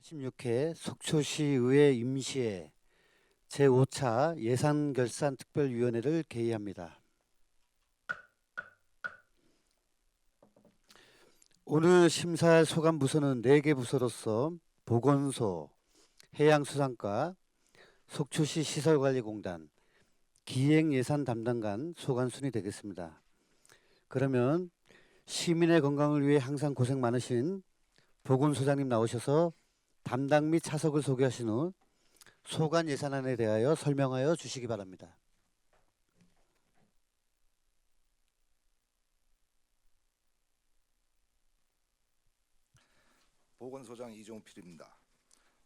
16회 속초시의회 임시회 제5차 예산결산특별위원회를 개의합니다. 오늘 심사할 소관부서는 4개 부서로서 보건소, 해양수산과, 속초시 시설관리공단, 기획예산 담당관 소관순이 되겠습니다. 그러면 시민의 건강을 위해 항상 고생 많으신 보건소장님 나오셔서 담당 및 차석을 소개하신 후 소관 예산안에 대하여 설명하여 주시기 바랍니다. 보건소장 이종필입니다.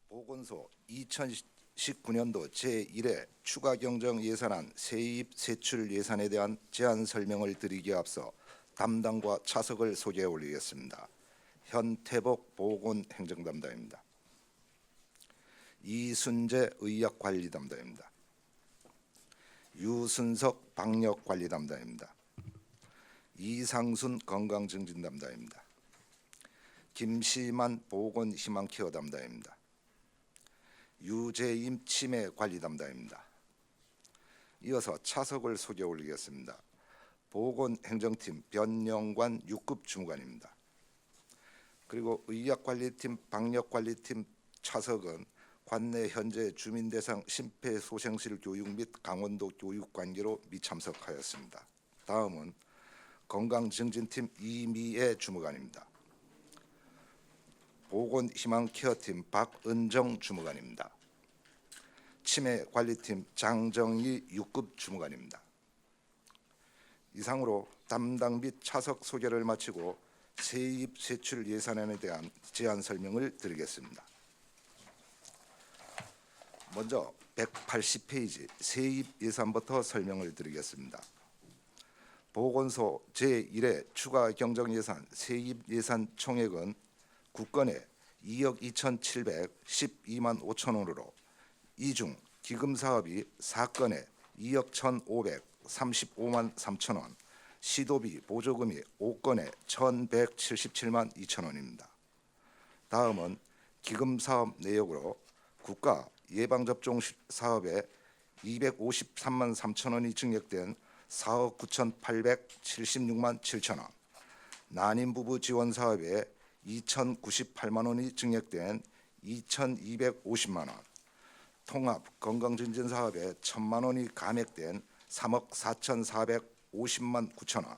보건소 2019년도 제1회 추가 경정 예산안 세입 세출 예산에 대한 제안 설명을 드리기에 앞서 담당과 차석을 소개해 올리겠습니다. 현태복 보건행정담당입니다. 이순재 의약관리담당입니다. 유순석 방역관리담당입니다. 이상순 건강증진담당입니다. 김시만 보건희망케어 담당입니다. 유재임 치매관리 담당입니다. 이어서 차석을 소개해 올리겠습니다. 보건행정팀 변영관 6급 주무관입니다. 그리고 의학관리팀 방역관리팀 차석은 관내 현재 주민대상 심폐소생술 교육 및 강원도 교육 관계로 미참석하였습니다. 다음은 건강증진팀 이미애 주무관입니다. 보건희망케어팀 박은정 주무관입니다. 치매관리팀 장정희 6급 주무관입니다. 이상으로 담당 및 차석 소개를 마치고 세입 세출 예산안에 대한 제안 설명을 드리겠습니다. 먼저 180페이지 세입 예산부터 설명을 드리겠습니다. 보건소 제1회 추가 경정 예산 세입 예산 총액은 국건에 2억 2,712만 5천 원으로 이 중 기금 사업이 4건에 2억 1,535만 3천 원, 시도비 보조금이 5건에 1,177만 2천 원입니다. 다음은 기금 사업 내역으로 국가 예방접종 사업에 253만 3천 원이 증액된 4억 9,876만 7천 원, 난임부부 지원 사업에 2,098만 원이 증액된 2,250만 원, 통합 건강증진 사업에 1,000만 원이 감액된 3억 4,450만 9천 원,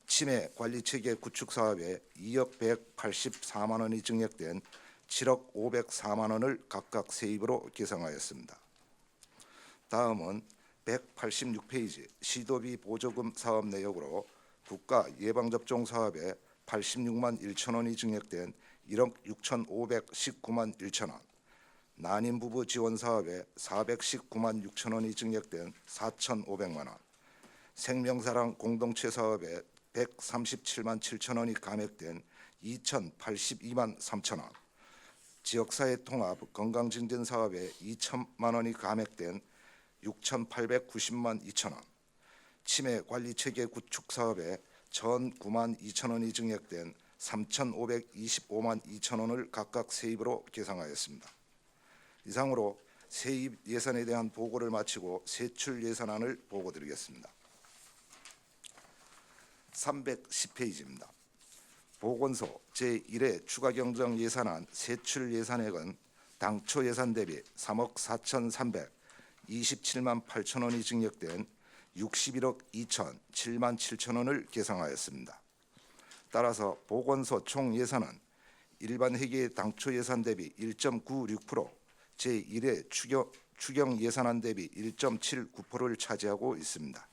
치매 관리체계 구축 사업에 2억 184만 원이 증액된 7억 504만 원을 각각 세입으로 계상하였습니다. 다음은 186페이지 시도비 보조금 사업 내역으로 국가 예방접종 사업에 86만 1천 원이 증액된 1억 6,519만 1천 원, 난임부부 지원 사업에 419만 6천 원이 증액된 4,500만 원, 생명사랑 공동체 사업에 137만 7천 원이 감액된 2,082만 3천 원, 지역사회 통합 건강증진 사업에 2천만 원이 감액된 6,890만 2천 원, 치매 관리체계 구축 사업에 1,009만 2천 원이 증액된 3,525만 2천 원을 각각 세입으로 계상하였습니다. 이상으로 세입 예산에 대한 보고를 마치고 세출 예산안을 보고드리겠습니다. 310페이지입니다. 보건소 제1회 추가 경정 예산안 세출 예산액은 당초 예산 대비 3억 4,327만 8천 원이 증액된 61억 2천 7만 7천 원을 계상하였습니다. 따라서 보건소 총 예산은 일반 회계 당초 예산 대비 1.96%, 제1회 추경 예산안 대비 1.79%를 차지하고 있습니다.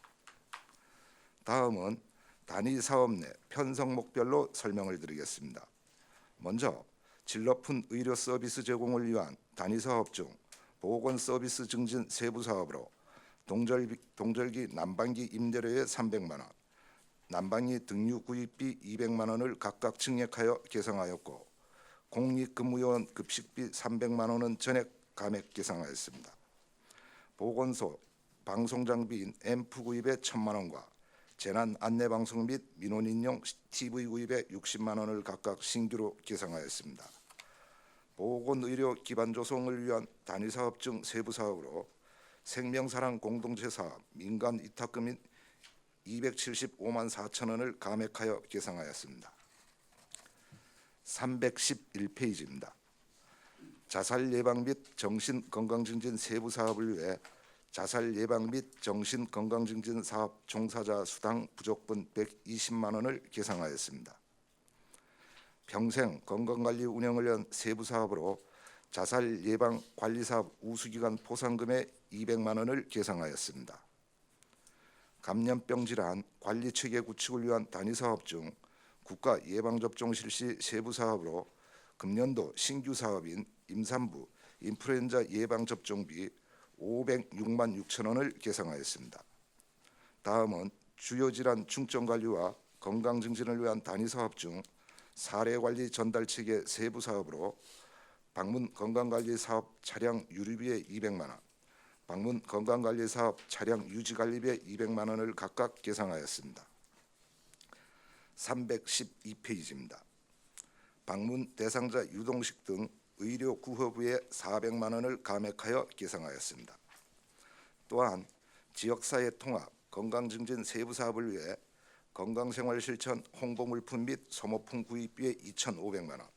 다음은 단위 사업 내 편성목별로 설명을 드리겠습니다. 먼저 질 높은 의료 서비스 제공을 위한 단위 사업 중 보건 서비스 증진 세부 사업으로 동절기 난방기 임대료에 300만 원, 난방기 등유 구입비 200만 원을 각각 증액하여 계상하였고 공익근무요원 급식비 300만 원은 전액 감액 계상하였습니다. 보건소 방송장비인 앰프 구입에 1,000만 원과 재난 안내방송 및 민원인용 TV 구입에 60만 원을 각각 신규로 계상하였습니다. 보건의료 기반 조성을 위한 단위사업 중 세부 사업으로 생명사랑 공동체 사업 민간 위탁금인 275만 4천 원을 감액하여 계상하였습니다. 311페이지입니다. 자살 예방 및 정신 건강 증진 세부 사업을 위해 자살 예방 및 정신 건강 증진 사업 종사자 수당 부족분 120만 원을 계상하였습니다. 평생 건강관리 운영을 위한 세부 사업으로 자살 예방 관리 사업 우수기관 포상금에 200만 원을 계상하였습니다. 감염병 질환 관리 체계 구축을 위한 단위 사업 중 국가 예방 접종 실시 세부 사업으로 금년도 신규 사업인 임산부 인플루엔자 예방 접종비 506만 6천 원을 계상하였습니다. 다음은 주요 질환 중점 관리와 건강 증진을 위한 단위 사업 중 사례 관리 전달 체계 세부 사업으로 방문 건강관리 사업 차량 유류비에 200만 원, 방문 건강관리 사업 차량 유지 관리비에 200만 원을 각각 계상하였습니다. 312페이지입니다. 방문 대상자 유동식 등 의료 구호부에 400만 원을 감액하여 계상하였습니다. 또한 지역사회 통합 건강증진 세부 사업을 위해 건강생활 실천 홍보물품 및 소모품 구입비에 2,500만 원,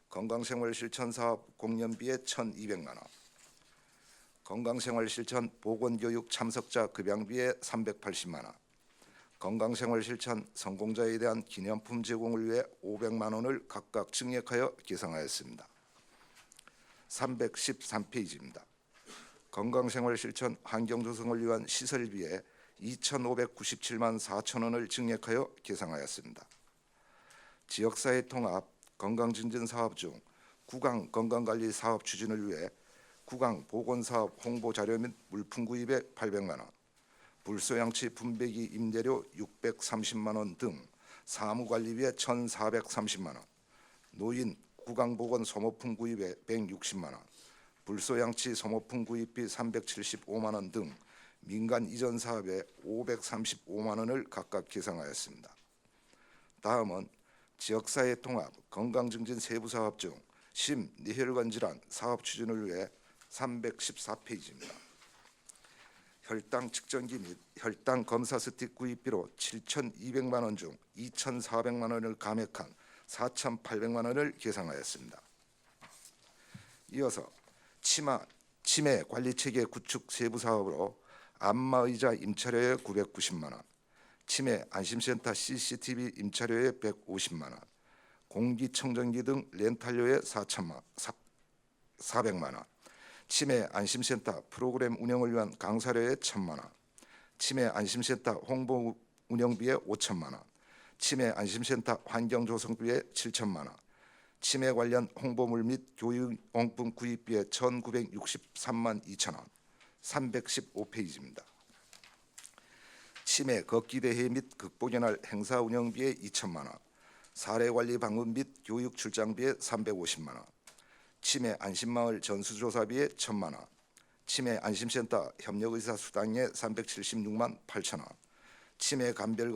건강생활 실천 사업 공연비에 1,200만 원, 건강생활 실천 보건교육 참석자 급양비에 380만 원, 건강생활 실천 성공자에 대한 기념품 제공을 위해 500만 원을 각각 증액하여 계상하였습니다. 313페이지입니다. 건강생활 실천 환경 조성을 위한 시설비에 2,597만 4천 원을 증액하여 계상하였습니다. 지역사회 통합 건강증진 사업 중 구강 건강관리 사업 추진을 위해 구강 보건사업 홍보 자료 및 물품 구입에 800만 원, 불소양치 분배기 임대료 630만 원 등 사무관리비에 1,430만 원, 노인 구강보건 소모품 구입에 160만 원, 불소양치 소모품 구입비 375만 원 등 민간 이전 사업에 535만 원을 각각 계상하였습니다. 다음은 지역사회 통합 건강증진 세부 사업 중 심뇌혈관 질환 사업 추진을 위해 314페이지입니다. 혈당 측정기 및 혈당 검사 스틱 구입비로 7,200만 원 중 2,400만 원을 감액한 4,800만 원을 계상하였습니다. 이어서 치매 관리 체계 구축 세부 사업으로 안마의자 임차료에 990만 원, 치매 안심센터 CCTV 임차료에 150만 원, 공기청정기 등 렌탈료에 400만 원, 치매 안심센터 프로그램 운영을 위한 강사료에 1,000만 원, 치매 안심센터 홍보 운영비에 5천만 원, 치매 안심센터 환경 조성비에 7천만 원, 치매 관련 홍보물 및 교육용품 구입비에 1,963만 2천 원, 315페이지입니다. 치매 걷기 대회 및 극복의 날 행사 운영비에 2천만 원, 사례 관리 방문 및 교육 출장비에 350만 원, 치매 안심마을 전수조사비에 1,000만 원, 치매 안심센터 협력의사 수당에 376만 8천 원, 치매 감별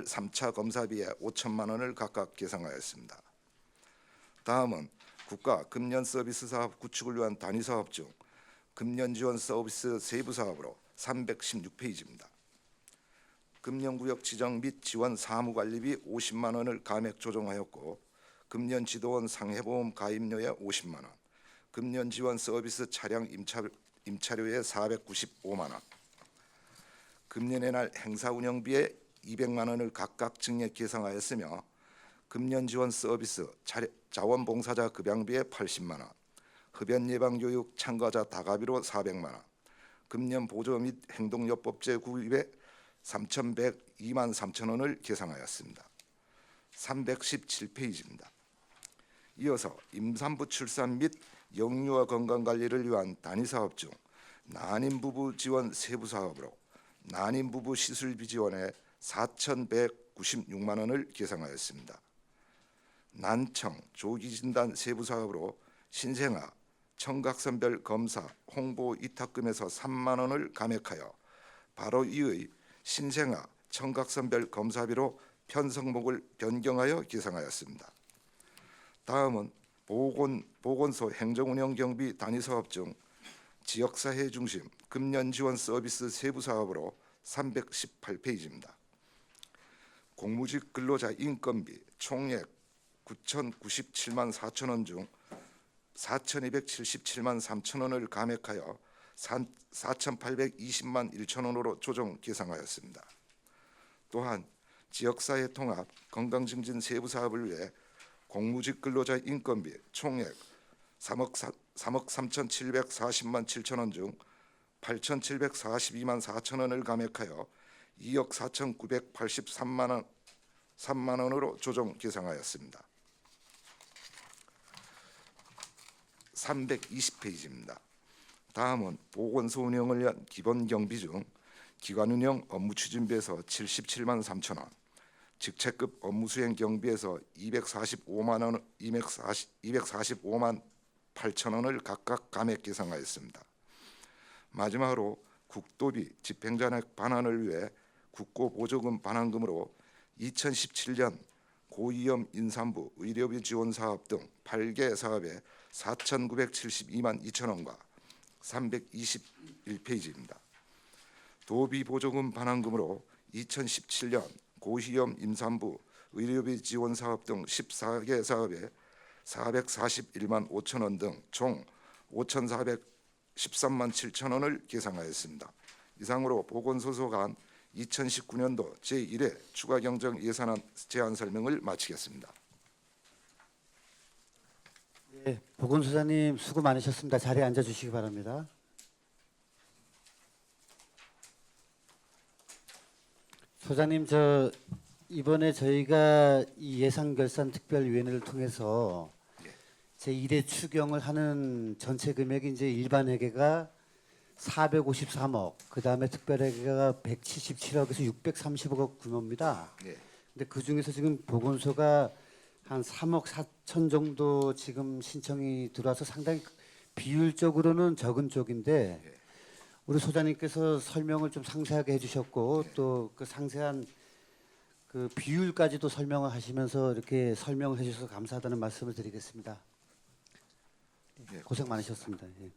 3차 검사비에 5천만 원을 각각 계상하였습니다. 다음은 국가 금년 서비스 사업 구축을 위한 단위 사업 중 금년 지원 서비스 세부 사업으로 316페이지입니다. 금년구역 지정 및 지원 사무관리비 50만 원을 감액 조정하였고 금년 지도원 상해보험 가입료에 50만 원, 금년 지원 서비스 차량 임차료에 495만 원, 금년의 날 행사 운영비에 200만 원을 각각 증액 계상하였으며 금년 지원 서비스 자원봉사자 급양비에 80만 원, 흡연 예방 교육 참가자 다가비로 400만 원, 금년 보조 및 행동요법제 구입에 3,102만 3천 원을 계상하였습니다. 317페이지입니다. 이어서 임산부 출산 및 영유아 건강관리를 위한 단위 사업 중 난임 부부 지원 세부 사업으로 난임 부부 시술비 지원에 4,196만 원을 계상하였습니다. 난청 조기 진단 세부 사업으로 신생아 청각선별 검사 홍보 위탁금에서 3만 원을 감액하여 바로 이의 신생아 청각선별 검사비로 편성목을 변경하여 계상하였습니다. 다음은 보건소 행정운영경비 단위사업 중 지역사회 중심 금년 지원 서비스 세부 사업으로 318페이지입니다. 공무직 근로자 인건비 총액 9,097만 4천 원 중 4,277만 3천 원을 감액하여 4,820만 1천 원으로 조정 계상하였습니다. 또한 지역사회 통합 건강증진 세부 사업을 위해 공무직 근로자 인건비 총액 3억 3,740만 7천 원 중 8,742만 4천 원을 감액하여 2억 4,983만 3만 원으로 조정 계상하였습니다. 320페이지입니다. 다음은 보건소 운영을 위한 기본 경비 중 기관 운영 업무 추진비에서 77만 3천 원, 직책급 업무 수행 경비에서 245만 8천 원을 각각 감액 계상하였습니다. 마지막으로 국도비 집행잔액 반환을 위해 국고보조금 반환금으로 2017년 고위험 임산부 의료비 지원 사업 등 8개 사업에 4,972만 2천 원과 321페이지입니다. 도비 보조금 반환금으로 2017년 고위험 임산부 의료비 지원 사업 등 14개 사업에 441만 5천 원 등 총 5,413만 7천 원을 계상하였습니다. 이상으로 보건소소관 2019년도 제1회 추가 경정 예산안 제안 설명을 마치겠습니다. 네, 보건소장님 수고 많으셨습니다. 자리에 앉아주시기 바랍니다. 소장님, 이번에 저희가 이 예산결산특별위원회를 통해서 제1회 추경을 하는 전체 금액이 이제 일반 회계가 453억, 그 다음에 특별회계가 177억에서 630억 규모입니다. 네. 근데 그 중에서 지금 보건소가 한 3억 4천 정도 지금 신청이 들어와서 상당히 비율적으로는 적은 쪽인데 우리 소장님께서 설명을 좀 상세하게 해주셨고 또 그 상세한 그 비율까지도 설명을 하시면서 이렇게 설명을 해주셔서 감사하다는 말씀을 드리겠습니다. 네, 고생 많으셨습니다. 예.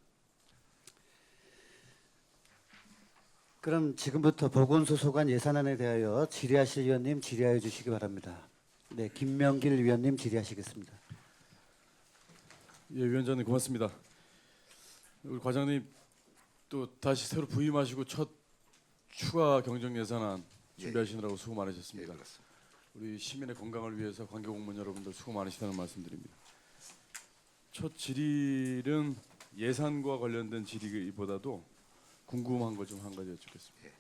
그럼 지금부터 보건소 소관 예산안에 대하여 질의하실 위원님 질의하여 주시기 바랍니다. 네, 김명길 위원님 질의하시겠습니다. 예, 위원장님 고맙습니다. 우리 과장님 또 다시 새로 부임하시고 첫 추가 경정 예산안 준비하시느라고 수고 예, 많으셨습니다. 그렇습니다. 우리 시민의 건강을 위해서 관계 공무원 여러분들 수고 많으시다는 말씀드립니다. 첫 질의는 예산과 관련된 질의보다도 궁금한 거 좀 한 가지 여쭙겠습니다. 예.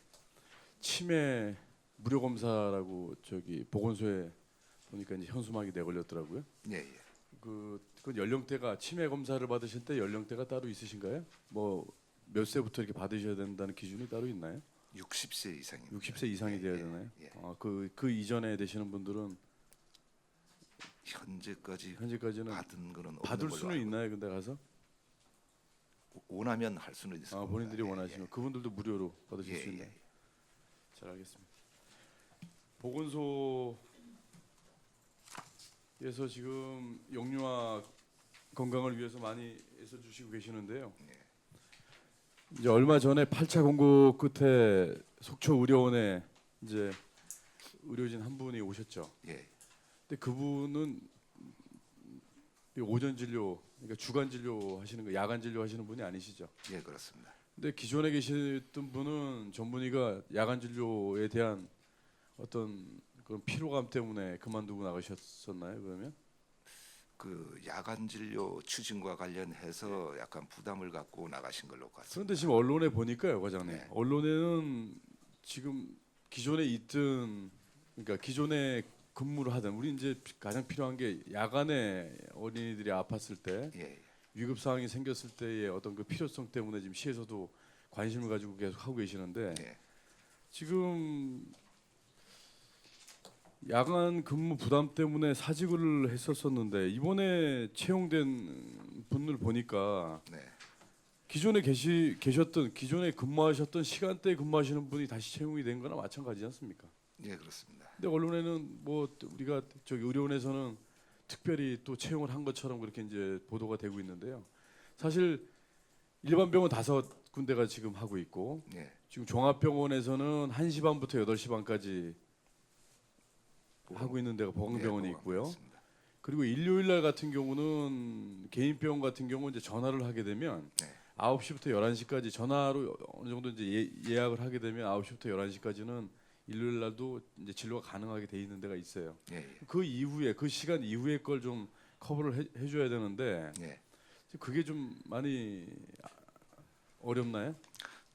치매 무료 검사라고 저기 보건소에 보니까 이제 현수막이 내걸렸더라고요. 예, 예. 그 연령대가 치매 검사를 받으실 때 연령대가 따로 있으신가요? 뭐 몇 세부터 이렇게 받으셔야 된다는 기준이 따로 있나요? 60세 이상입니다. 60세 이상이 돼야 되나요? 예. 그 이전에 되시는 분들은 현재까지는 받은 거는 없는 받을 걸로 수는 알고 있나요? 근데 가서 원하면 할 수는 있을 겁니다. 본인들이 예, 원하시면 그분들도 무료로 받으실 수 있나요? 잘 알겠습니다. 보건소에서 지금 영유아 건강을 위해서 많이 애써 주시고 계시는데요. 이제 얼마 전에 8차 공고 끝에 속초 의료원에 이제 의료진 한 분이 오셨죠. 예. 근데 그분은 오전 진료, 그러니까 주간 진료 하시는 거, 야간 진료 하시는 분이 아니시죠? 예, 그렇습니다. 근데 기존에 계시던 분은 전문의가 야간 진료에 대한 어떤 그런 피로감 때문에 그만두고 나가셨었나요? 그러면? 그 야간 진료 추진과 관련해서 약간 부담을 갖고 나가신 걸로 봤습니다. 그런데 지금 언론에 보니까요, 과장님. 네. 언론에는 지금 기존에 있던, 그러니까 기존에 근무를 하던, 우리 이제 가장 필요한 게 야간에 어린이들이 아팠을 때 예, 위급 상황이 생겼을 때의 어떤 그 필요성 때문에 지금 시에서도 관심을 가지고 계속 하고 계시는데 예. 지금 야간 근무 부담 때문에 사직을 했었었는데 이번에 채용된 분을 보니까 네. 기존에 계셨던 기존에 근무하셨던 시간대에 근무하시는 분이 다시 채용이 된 거나 마찬가지지 않습니까? 예, 그렇습니다. 근데 언론에는 뭐 우리가 저기 의료원에서는 특별히 또 채용을 한 것처럼 그렇게 이제 보도가 되고 있는데요. 사실 일반 병원 5군데가 지금 하고 있고 예. 지금 종합병원에서는 1시 반부터 8시 반까지 하고 있는 데가 보건병원이 예, 있고요. 그렇습니다. 그리고 일요일 날 같은 경우는 개인 병원 같은 경우 이제 전화를 하게 되면 네. 9시부터 11시까지 전화로 어느 정도 이제 예약을 하게 되면 9시부터 11시까지는 일요일 날도 이제 진료가 가능하게 돼 있는 데가 있어요. 예, 예. 그 이후에 그 시간 이후에 걸 좀 커버를 해줘야 되는데 예. 그게 좀 많이 어렵나요?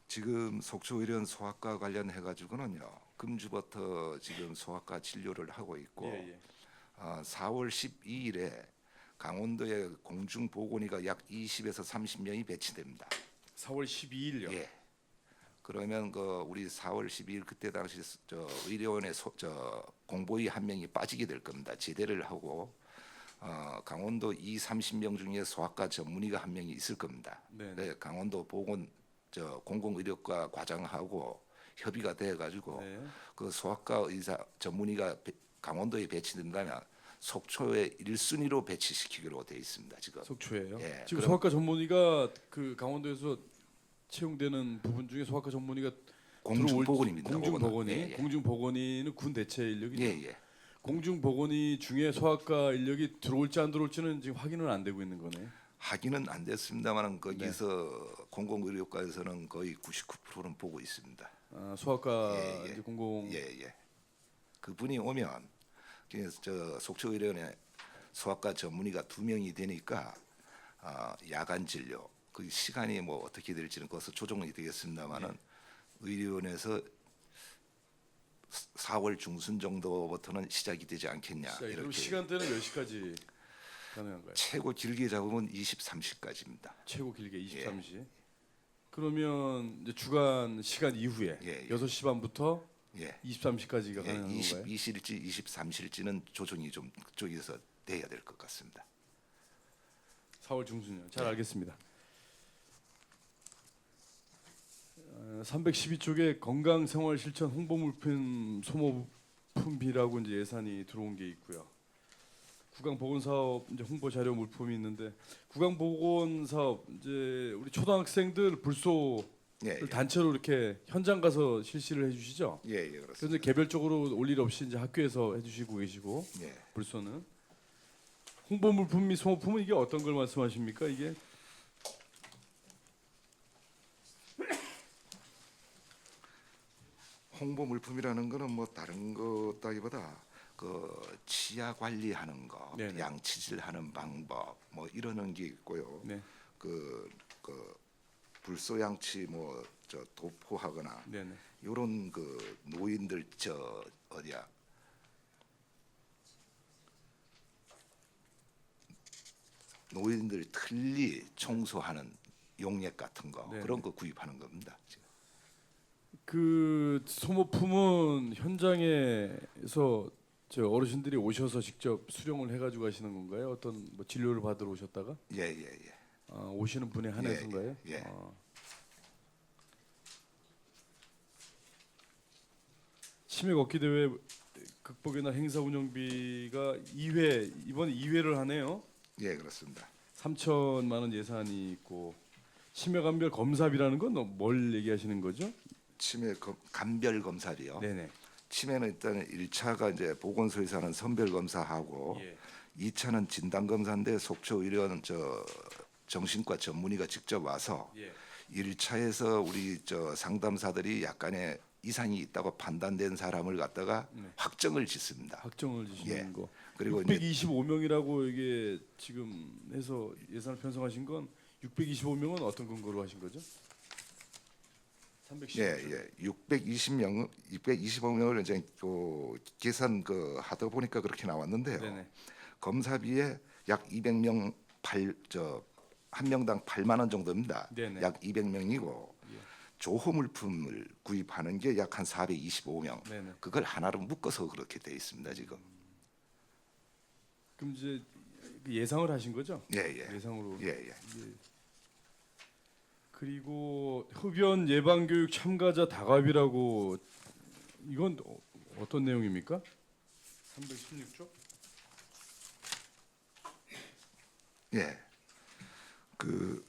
지금 속초의료원 소아과 관련해 가지고는요. 금주부터 지금 소아과 진료를 하고 있고 예. 4월 12일에 강원도에 공중보건의가 약 20에서 30명이 배치됩니다. 4월 12일요. 예. 그러면 그 우리 4월 12일 그때 당시 저 의료원에 공보의 한 명이 빠지게 될 겁니다. 제대를 하고 강원도 30명 중에 소아과 전문의가 한 명이 있을 겁니다. 네. 네, 강원도 보건 공공의료과 과장하고 협의가 돼 가지고 네. 그 소아과 의사 전문의가 강원도에 배치된다면 속초에 1순위로 배치시키기로 돼 있습니다. 지금. 속초예요. 예, 지금 그럼- 소아과 전문의가 그 강원도에서 채용되는 부분 중에 소아과 전문의가 공중보건입니다. 공중보건이 예, 예. 공중보건의는 군 대체 인력이죠. 예, 예. 공중보건의 중에 소아과 인력이 들어올지 안 들어올지는 지금 확인은 안 되고 있는 거네요. 하기는 안 됐습니다만 네. 거기서 공공의료과에서는 거의 99%는 보고 있습니다. 소아과 예, 예. 이제 공공 예, 예. 그분이 오면 그래서 저 속초의료원에 소아과 전문의가 2명이 되니까 야간 진료 그 시간이 뭐 어떻게 될지는 거기서 조정이 되겠습니다만은 네. 의료원에서 4월 중순 정도부터는 시작이 되지 않겠냐 시작이. 그럼 이렇게 시간대는 몇 시까지 가능한가요? 최고 길게 잡으면 23시까지입니다. 최고 길게 23시. 그러면 이제 주간 시간 이후에 예, 예. 6시 반부터 예. 23시까지가 예, 가능한 건가요? 22실지 23실지는 조정이 좀 그쪽에서 돼야 될 것 같습니다. 4월 중순이요. 잘 네. 알겠습니다. 312쪽에 건강생활실천 홍보물품 소모품비라고 이제 예산이 들어온 게 있고요. 구강보건사업 이제 홍보 자료 물품이 있는데 구강보건사업 이제 우리 초등학생들 불소를 예, 예. 단체로 이렇게 현장 가서 실시를 해주시죠. 예, 예, 그래서 그렇습니다. 이제 개별적으로 올 일 없이 이제 학교에서 해주시고 계시고 예. 불소는 홍보 물품 및 소모품은 이게 어떤 걸 말씀하십니까? 이게 홍보 물품이라는 거는 뭐 다른 것다기보다 그 치아 관리하는 거, 네네. 양치질하는 방법 뭐 이러는 게 있고요. 네, 그 불소 양치 뭐 저 도포하거나 네. 이런 그 노인들 저 어디야 노인들 틀니 청소하는 용액 같은 거 네네. 그런 거 구입하는 겁니다. 지금. 그 소모품은 현장에서 저 어르신들이 오셔서 직접 수령을 해가지고 하시는 건가요? 어떤 뭐 진료를 받으러 오셨다가 예, 예, 예. 오시는 분에 한해서인가요? 예, 예. 치매 걷기 대회 극복의 날 행사 운영비가 2회 이번에 2회를 하네요. 예, 그렇습니다. 3천만 원 예산이 있고 치매 감별 검사비라는 건 뭘 얘기하시는 거죠? 치매 감별 검사비요. 네네. 치매는 일단 1차가 이제 보건소에서 하는 선별 검사하고 예. 2차는 진단 검사인데 속초 의료원 정신과 전문의가 직접 와서 예. 1차에서 우리 상담사들이 약간의 이상이 있다고 판단된 사람을 갖다가 네. 확정을 짓습니다. 확정을 지시는 예. 거. 그리고 이제 625명이라고 이게 지금 해서 예산을 편성하신 건 625명은 어떤 근거로 하신 거죠? 310. 예, 625명을 이제 계산 하다 보니까 그렇게 나왔는데요. 네네. 검사비에 약 200명 한 명당 8만 원 정도입니다. 네네. 약 200명이고 예. 조호 물품을 구입하는 게 약 한 425명. 네네. 그걸 하나로 묶어서 그렇게 돼 있습니다 지금. 그럼 이제 예상을 하신 거죠? 예, 예, 예상으로. 예, 예. 그리고 흡연 예방 교육 참가자 다갑이라고 이건 어떤 내용입니까? 316조? 예. 그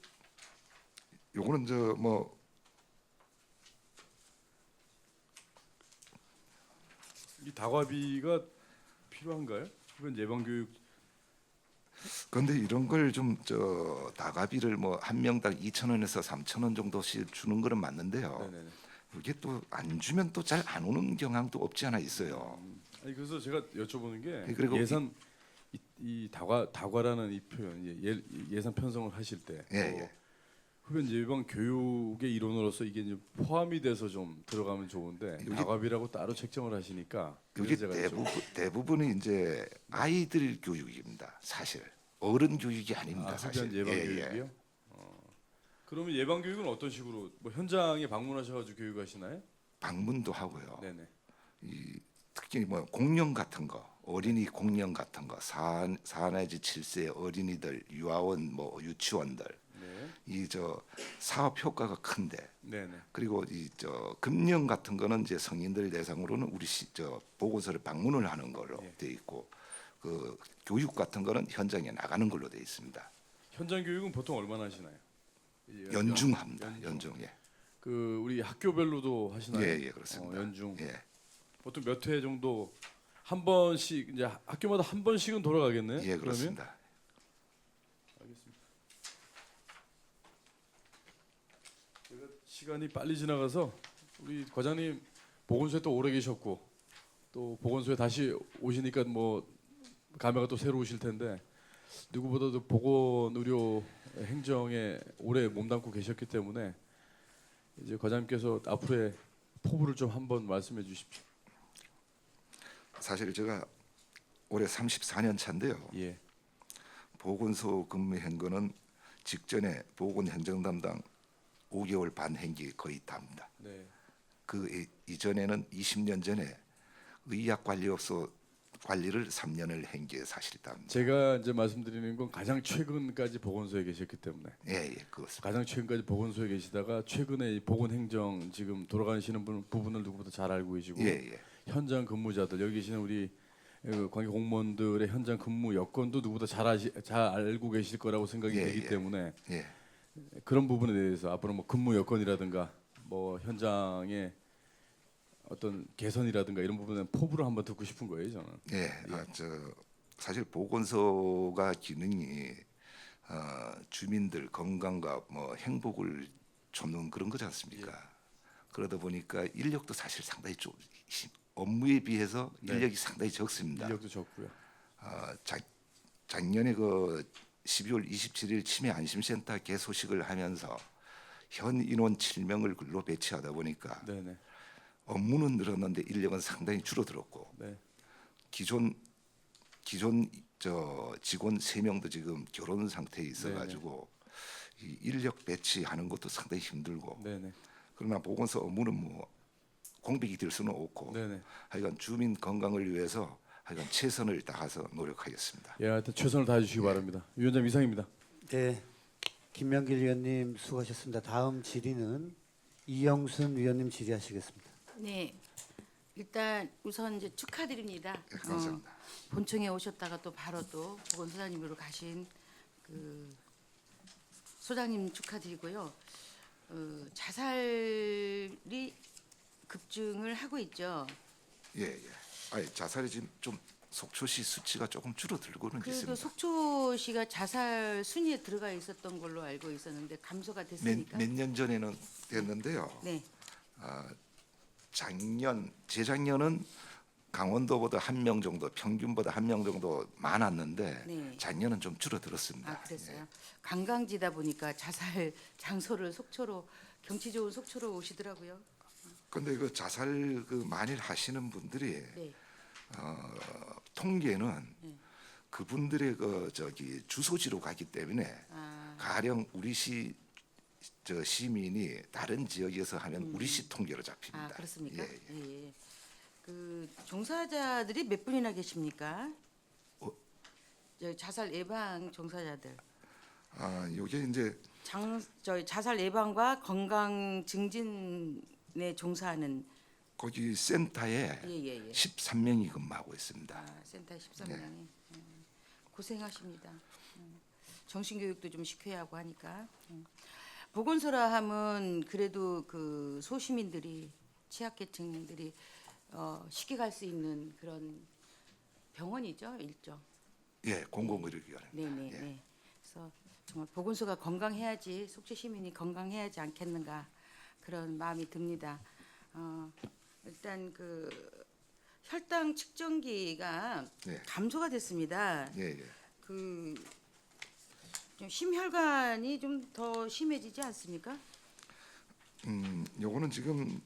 요거는 저 뭐 이 다과비가 필요한가요? 그건 예방 교육. 그런데 이런 걸 좀 저 다가비를 뭐 한 명당 2,000원에서 3,000원 정도씩 주는 거는 맞는데요. 네네네. 이게 또 안 주면 또 잘 안 오는 경향도 없지 않아 있어요. 아니 그래서 제가 여쭤보는 게 그리고 예산 이 다과라는 이 표현 예산 편성을 하실 때 예, 예. 흡연 예방 교육의 일원으로서 이게 이제 포함이 돼서 좀 들어가면 좋은데 여기- 다과비라고 따로 책정을 하시니까 여기 그래서 제가 좀 대부분이 이제 아이들 교육입니다. 사실 어른 교육이 아닙니다. 사실. 흡연 예방 예, 예. 교육이요? 그러면 예방 교육은 어떤 식으로 뭐 현장에 방문하셔가지고 교육하시나요? 방문도 하고요. 네네. 이 특히 뭐 공연 같은 거, 어린이 공연 같은 거, 4 내지 7세 어린이들, 유아원, 뭐 유치원들, 네. 이 저 사업 효과가 큰데, 네네. 그리고 이 저 금연 같은 거는 이제 성인들 대상으로는 우리 저 보건소를 방문을 하는 걸로 예. 돼 있고, 그 교육 같은 거는 현장에 나가는 걸로 돼 있습니다. 현장 교육은 보통 얼마나 하시나요? 이 연중합니다. 연중. 예. 그 우리 학교별로도 하시나요? 예, 예, 그렇습니다. 연중. 예. 보통 몇 회 정도 한 번씩 이제 학교마다 한 번씩은 돌아가겠네요. 예, 그러면 그렇습니다. 알겠습니다. 제가 시간이 빨리 지나가서 우리 과장님 보건소에 또 오래 계셨고 또 보건소에 다시 오시니까 뭐 감회가 또 새로우실 텐데 누구보다도 보건 의료 행정에 오래 몸담고 계셨기 때문에 이제 과장님께서 앞으로의 포부를 좀 한번 말씀해 주십시오. 사실 제가 올해 34년 차인데요. 예. 보건소 근무한 거는 직전에 보건행정 담당 5개월 반 행기 거의 답니다. 네. 그 이전에는 20년 전에 의약관리업소 관리를 3년을 한 게 사실답니다. 제가 이제 말씀드리는 건 가장 최근까지 보건소에 계셨기 때문에 예, 예, 그렇습니다. 가장 최근까지 보건소에 계시다가 최근에 이 보건행정 지금 돌아가시는 부분을 누구보다 잘 알고 계시고 예, 예, 현장 근무자들 여기 계시는 우리 관계 공무원들의 현장 근무 여건도 누구보다 잘 알고 계실 거라고 생각이 예, 되기 예. 때문에 예. 그런 부분에 대해서 앞으로 뭐 근무 여건이라든가 뭐 현장의 어떤 개선이라든가 이런 부분에 포부를 한번 듣고 싶은 거예요 저는. 예, 저 사실 보건소가 기능이 주민들 건강과 뭐 행복을 돕는 그런 거지 않습니까? 그러다 보니까 인력도 사실 상당히 좀 업무에 비해서 네. 인력이 상당히 적습니다. 인력도 적고요. 작년에 그 12월 27일 치매 안심센터 개소식을 하면서 현 인원 7명을 근로 배치하다 보니까 네네. 업무는 늘었는데 인력은 상당히 줄어들었고 네. 기존 저 직원 3명도 지금 결혼 상태에 있어가지고 이 인력 배치하는 것도 상당히 힘들고 네네. 그러나 보건소 업무는 뭐 공백이 될 수는 없고 네네. 하여간 주민 건강을 위해서 하여간 최선을 다해서 노력하겠습니다. 예, 하여튼 최선을 다해 주시기 바랍니다. 위원장 이상입니다. 네, 김명길 위원님 수고하셨습니다. 다음 질의는 이영순 위원님 질의하시겠습니다. 네, 일단 우선 이제 축하드립니다. 네, 감사합니다. 본청에 오셨다가 또 바로 또 보건소장님으로 가신 그 소장님 축하드리고요. 자살이 급증을 하고 있죠. 예, 예. 아니, 자살이 지금 좀 속초시 수치가 조금 줄어들고는 그래도 있습니다. 속초시가 자살 순위에 들어가 있었던 걸로 알고 있었는데 감소가 됐으니까. 몇 년 전에는 됐는데요. 네, 재작년은 강원도보다 1명 정도, 평균보다 1명 정도 많았는데 네. 작년은 좀 줄어들었습니다. 아 그랬어요. 관광지다 보니까 자살 장소를 속초로 경치 좋은 속초로 오시더라고요. 그런데 그 자살 그 만일 하시는 분들이 네, 통계는 네. 그분들의 그 저기 주소지로 가기 때문에 아, 가령 우리 저 시민이 다른 지역에서 하면 우리 시 통계로 잡힙니다. 아 그렇습니까? 예, 예. 예, 예. 그 종사자들이 몇 분이나 계십니까? 저 자살 예방 종사자들. 요게 이제 저희 자살 예방과 건강 증진에 종사하는 거기 센터에 예예예. 13명이 근무하고 있습니다. 센터 13명이 고생하십니다. 정신교육도 좀 시켜야 하고 하니까. 보건소라 하면 그래도 그 소시민들이 취약계층들이 쉽게 갈 수 있는 그런 병원이죠, 일종. 예, 공공의료기관. 네네. 예. 네. 그래서 정말 보건소가 건강해야지 속초 시민이 건강해야지 않겠는가 그런 마음이 듭니다. 일단 그 혈당 측정기가 네. 감소가 됐습니다. 예, 예. 그 좀 심혈관이 좀 더 심해지지 않습니까? 요거는 지금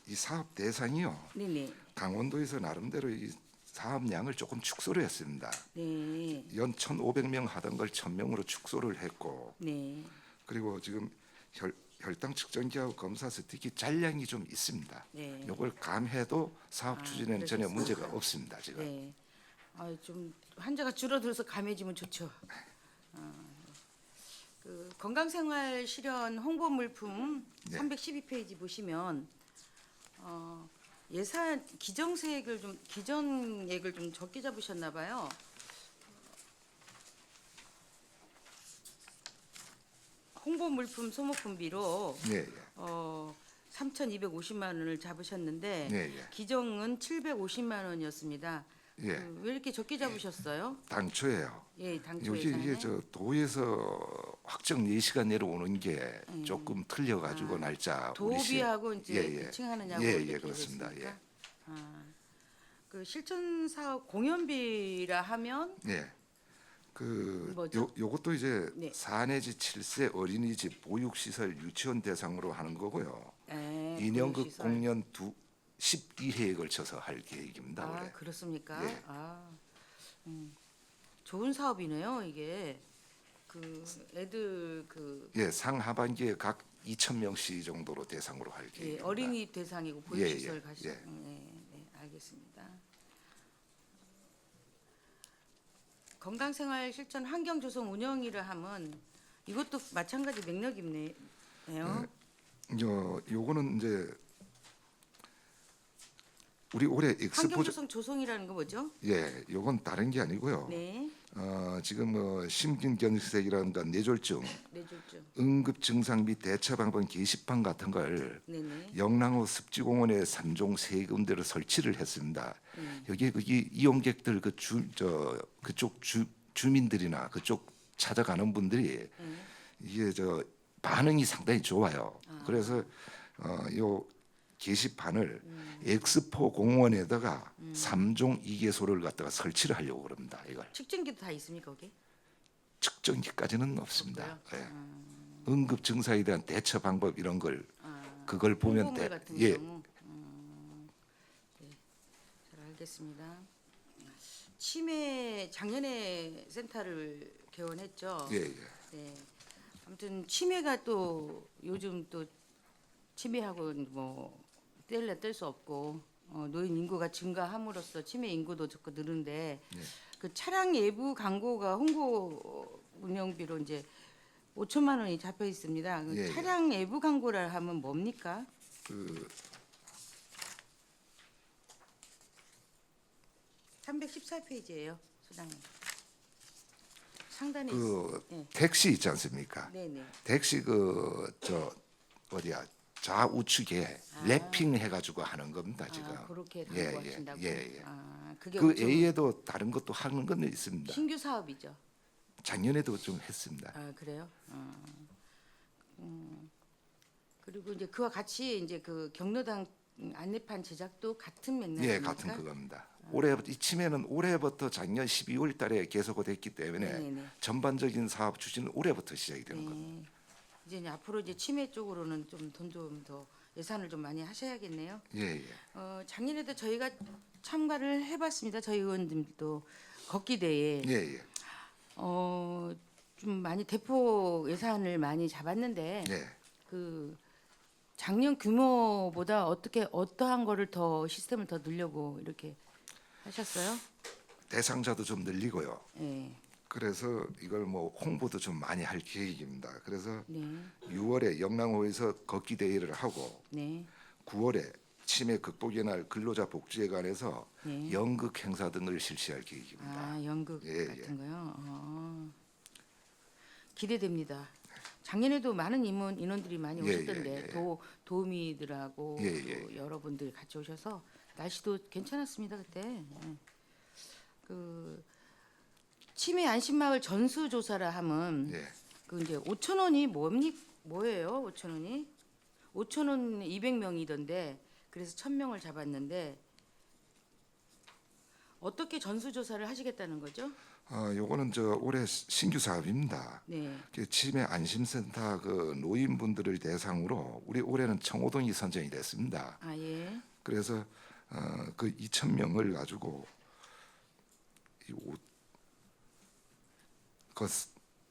이 사업 대상이요. 네네. 강원도에서 나름대로 이 사업량을 조금 축소를 했습니다. 네. 연 1,500명 하던 걸 1,000명으로 축소를 했고, 네. 그리고 지금 혈당 측정기하고 검사 스틱이 잔량이 좀 있습니다. 네. 요걸 감해도 사업 추진에는 전혀 그러셨어요. 문제가 없습니다. 지금. 네. 좀 환자가 줄어들어서 감해지면 좋죠. 그 건강생활 실현 홍보 물품 네. 312페이지 보시면 예산 기정액을 좀 적게 잡으셨나 봐요. 홍보 물품 소모품비로 예, 예. 3,250만 원을 잡으셨는데 예, 예. 기정은 750만 원이었습니다. 예. 왜 이렇게 적게 잡으셨어요? 당초에요. 예, 당초 여기 예산에. 이게 도에서 확정 예시가 내려오는 게 조금 틀려가지고 날짜 우리 시- 도비하고 이제 예, 예. 대칭하느냐고 예, 이렇게 예, 그렇습니다. 됐습니까? 그 실천 사업 공연비라 하면 예. 뭐죠? 요것도 이제 네. 4 내지 7세 어린이집 보육시설 유치원 대상으로 하는 거고요. 예, 2년급 보육시설. 공연 12회에 걸쳐서 할 계획입니다. 올해. 그렇습니까? 예. 좋은 사업이네요, 이게. 그 애들 그 예, 상하반기에 각 2,000명씩 정도로 대상으로 할 예, 계획입니다. 어린이 대상이고 보육시설 예, 가시. 예. 네, 알겠습니다. 건강생활 실천 환경 조성 운영이라 하면 이것도 마찬가지 맥락이네요. 요거는 이제 우리 올해 엑스포 환경 조성 조성이라는 거 뭐죠? 예, 요건 다른 게 아니고요. 네, 지금 심근경색이라든가 뇌졸중, 뇌졸중. 응급 증상 및 대처 방법 게시판 같은 걸 네네. 영랑호 습지공원에 3종 3군데를 설치를 했습니다. 여기에 거기 이용객들 그쪽 주민들이나 그쪽 찾아가는 분들이 이게 반응이 상당히 좋아요. 그래서 요 게시판을 엑스포 공원에다가 3종 2개소를 갖다가 설치를 하려고 그럽니다. 이걸 측정기도 다 있습니까, 거기? 측정기까지는 없습니다. 없고요? 예. 응급 증상에 대한 대처 방법 이런 걸 그걸 보면 홍보물 같은 예, 경우. 네, 잘 알겠습니다. 치매 작년에 센터를 개원했죠. 예, 예. 네. 아무튼 치매가 또 요즘 또 치매하고 뭐 뗄래 뗄 수 없고 노인 인구가 증가함으로써 치매 인구도 자꾸 느는데 그 차량 예부 광고가 홍보 운영비로 이제 5천만 원이 잡혀 있습니다. 그 예, 예. 차량 예부 광고라 하면 뭡니까? 그 314페이지예요, 소장님. 상단에 예. 택시 있지 않습니까? 네네. 택시 어디야 좌우측에 랩핑 해가지고 하는 겁니다 지금. 그렇게 예, 광고하신다고. 예, 예. 그게 그 5천 A에도 다른 것도 하는 건 있습니다. 신규 사업이죠. 작년에도 좀 했습니다. 그래요? 그리고 이제 그와 같이 이제 그 경로당 안내판 제작도 같은 맥락입니까? 예, 같은 그겁니다. 올해 이 치매는 올해부터 작년 12월 달에 개소됐기 때문에 네네네. 전반적인 사업 추진은 올해부터 시작이 되는 겁니다. 이제 앞으로 이제 치매 쪽으로는 좀 돈 좀 더 예산을 좀 많이 하셔야겠네요. 예, 예. 작년에도 저희가 참가를 해봤습니다. 저희 의원님도 걷기 대회. 예, 예. 좀 많이 대폭 예산을 많이 잡았는데 예. 그 작년 규모보다 어떠한 거를 더 시스템을 더 늘려고 이렇게 하셨어요? 대상자도 좀 늘리고요. 네. 그래서 이걸 뭐 홍보도 좀 많이 할 계획입니다. 그래서 네. 6월에 영랑호에서 걷기 대회를 하고 네. 9월에 치매 극복의 날 근로자 복지에 관해서 네. 연극 행사 등을 실시할 계획입니다. 연극 예, 같은 거요. 기대됩니다. 작년에도 많은 인원들이 많이 예, 오셨던데 예, 예. 도우미들하고 예, 예, 또 여러분들 같이 오셔서 날씨도 괜찮았습니다 그때. 예. 그 치매 안심마을 전수조사라 하면 예. 그 이제 5천 원이 뭐예요? 5천 원이 5천 원 200명이던데 그래서 1,000명을 잡았는데 어떻게 전수조사를 하시겠다는 거죠? 요거는 올해 신규 사업입니다. 네. 그 치매 안심센터 그 노인분들을 대상으로 우리 올해는 청호동이 선정이 됐습니다. 아 예. 그래서 그 2,000명을 가지고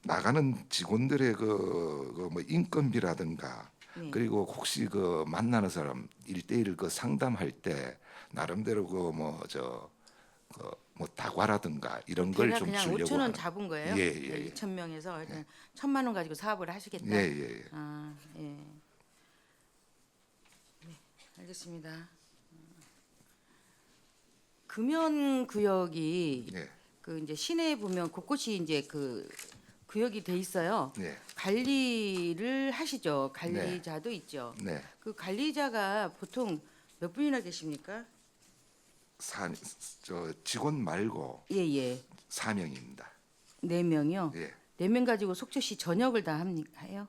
나가는 직원들의 뭐 인건비라든가 네. 그리고 혹시 그 만나는 사람 1대1 그 상담할 때 나름대로 뭐 다과라든가 이런 걸 제가 좀 그냥 주려고 5천 원 하는. 잡은 거예요. 예, 예, 예. 2,000명에서 1,000만 원 가지고 사업을 하시겠다. 예, 예, 예. 아, 예. 네, 알겠습니다. 금연 구역이 예. 그 이제 시내에 보면 곳곳이 이제 그 구역이 돼 있어요. 네. 관리를 하시죠. 관리자도 있죠. 네. 그 관리자가 보통 몇 분이나 계십니까? 직원 말고 예, 예. 4명입니다. 4명이요. 예. 4명 가지고 속초시 전역을 다 해요?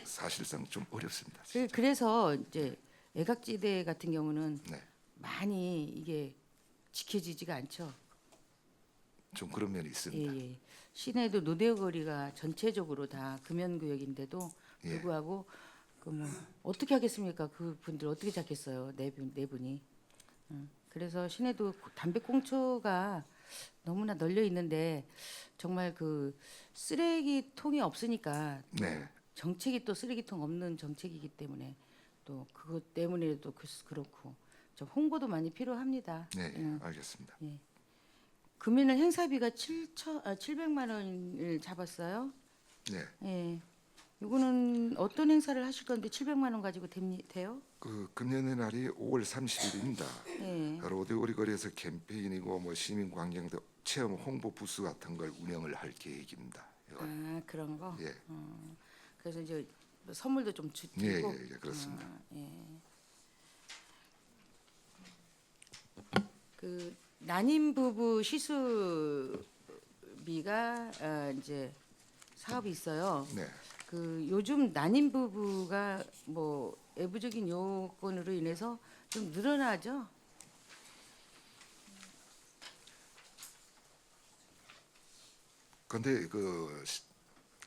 사실상 좀 어렵습니다. 그래서 이제 애각지대 같은 경우는 네. 많이 이게 지켜지지가 않죠. 좀 그런 면이 예, 있습니다. 예. 시내도 노대거리가 전체적으로 다 금연구역인데도 예. 불구하고 그 뭐 어떻게 하겠습니까? 그 분들 어떻게 잡겠어요? 네 분이. 그래서 시내도 담배꽁초가 너무나 널려 있는데 정말 그 쓰레기통이 없으니까 또 네. 정책이 또 쓰레기통 없는 정책이기 때문에 또 그것 때문에도 그렇고 좀 홍보도 많이 필요합니다. 네, 예. 알겠습니다. 금연을 행사비가 700만 원을 잡았어요. 네. 예. 이거는 어떤 행사를 하실 건데 700만 원 가지고 돼요? 그 금년의 날이 5월 30일입니다. 예. 로데오리 거리에서 캠페인이고 뭐 시민 광장 체험 홍보 부스 같은 걸 운영을 할 계획입니다. 아 그런 거. 예. 그래서 이제 선물도 좀 예, 주고. 예, 예, 그렇습니다. 예. 그 난임 부부 시수비가 이제 사업이 있어요. 네. 그 요즘 난임 부부가 뭐 외부적인 요건으로 인해서 좀 늘어나죠. 근데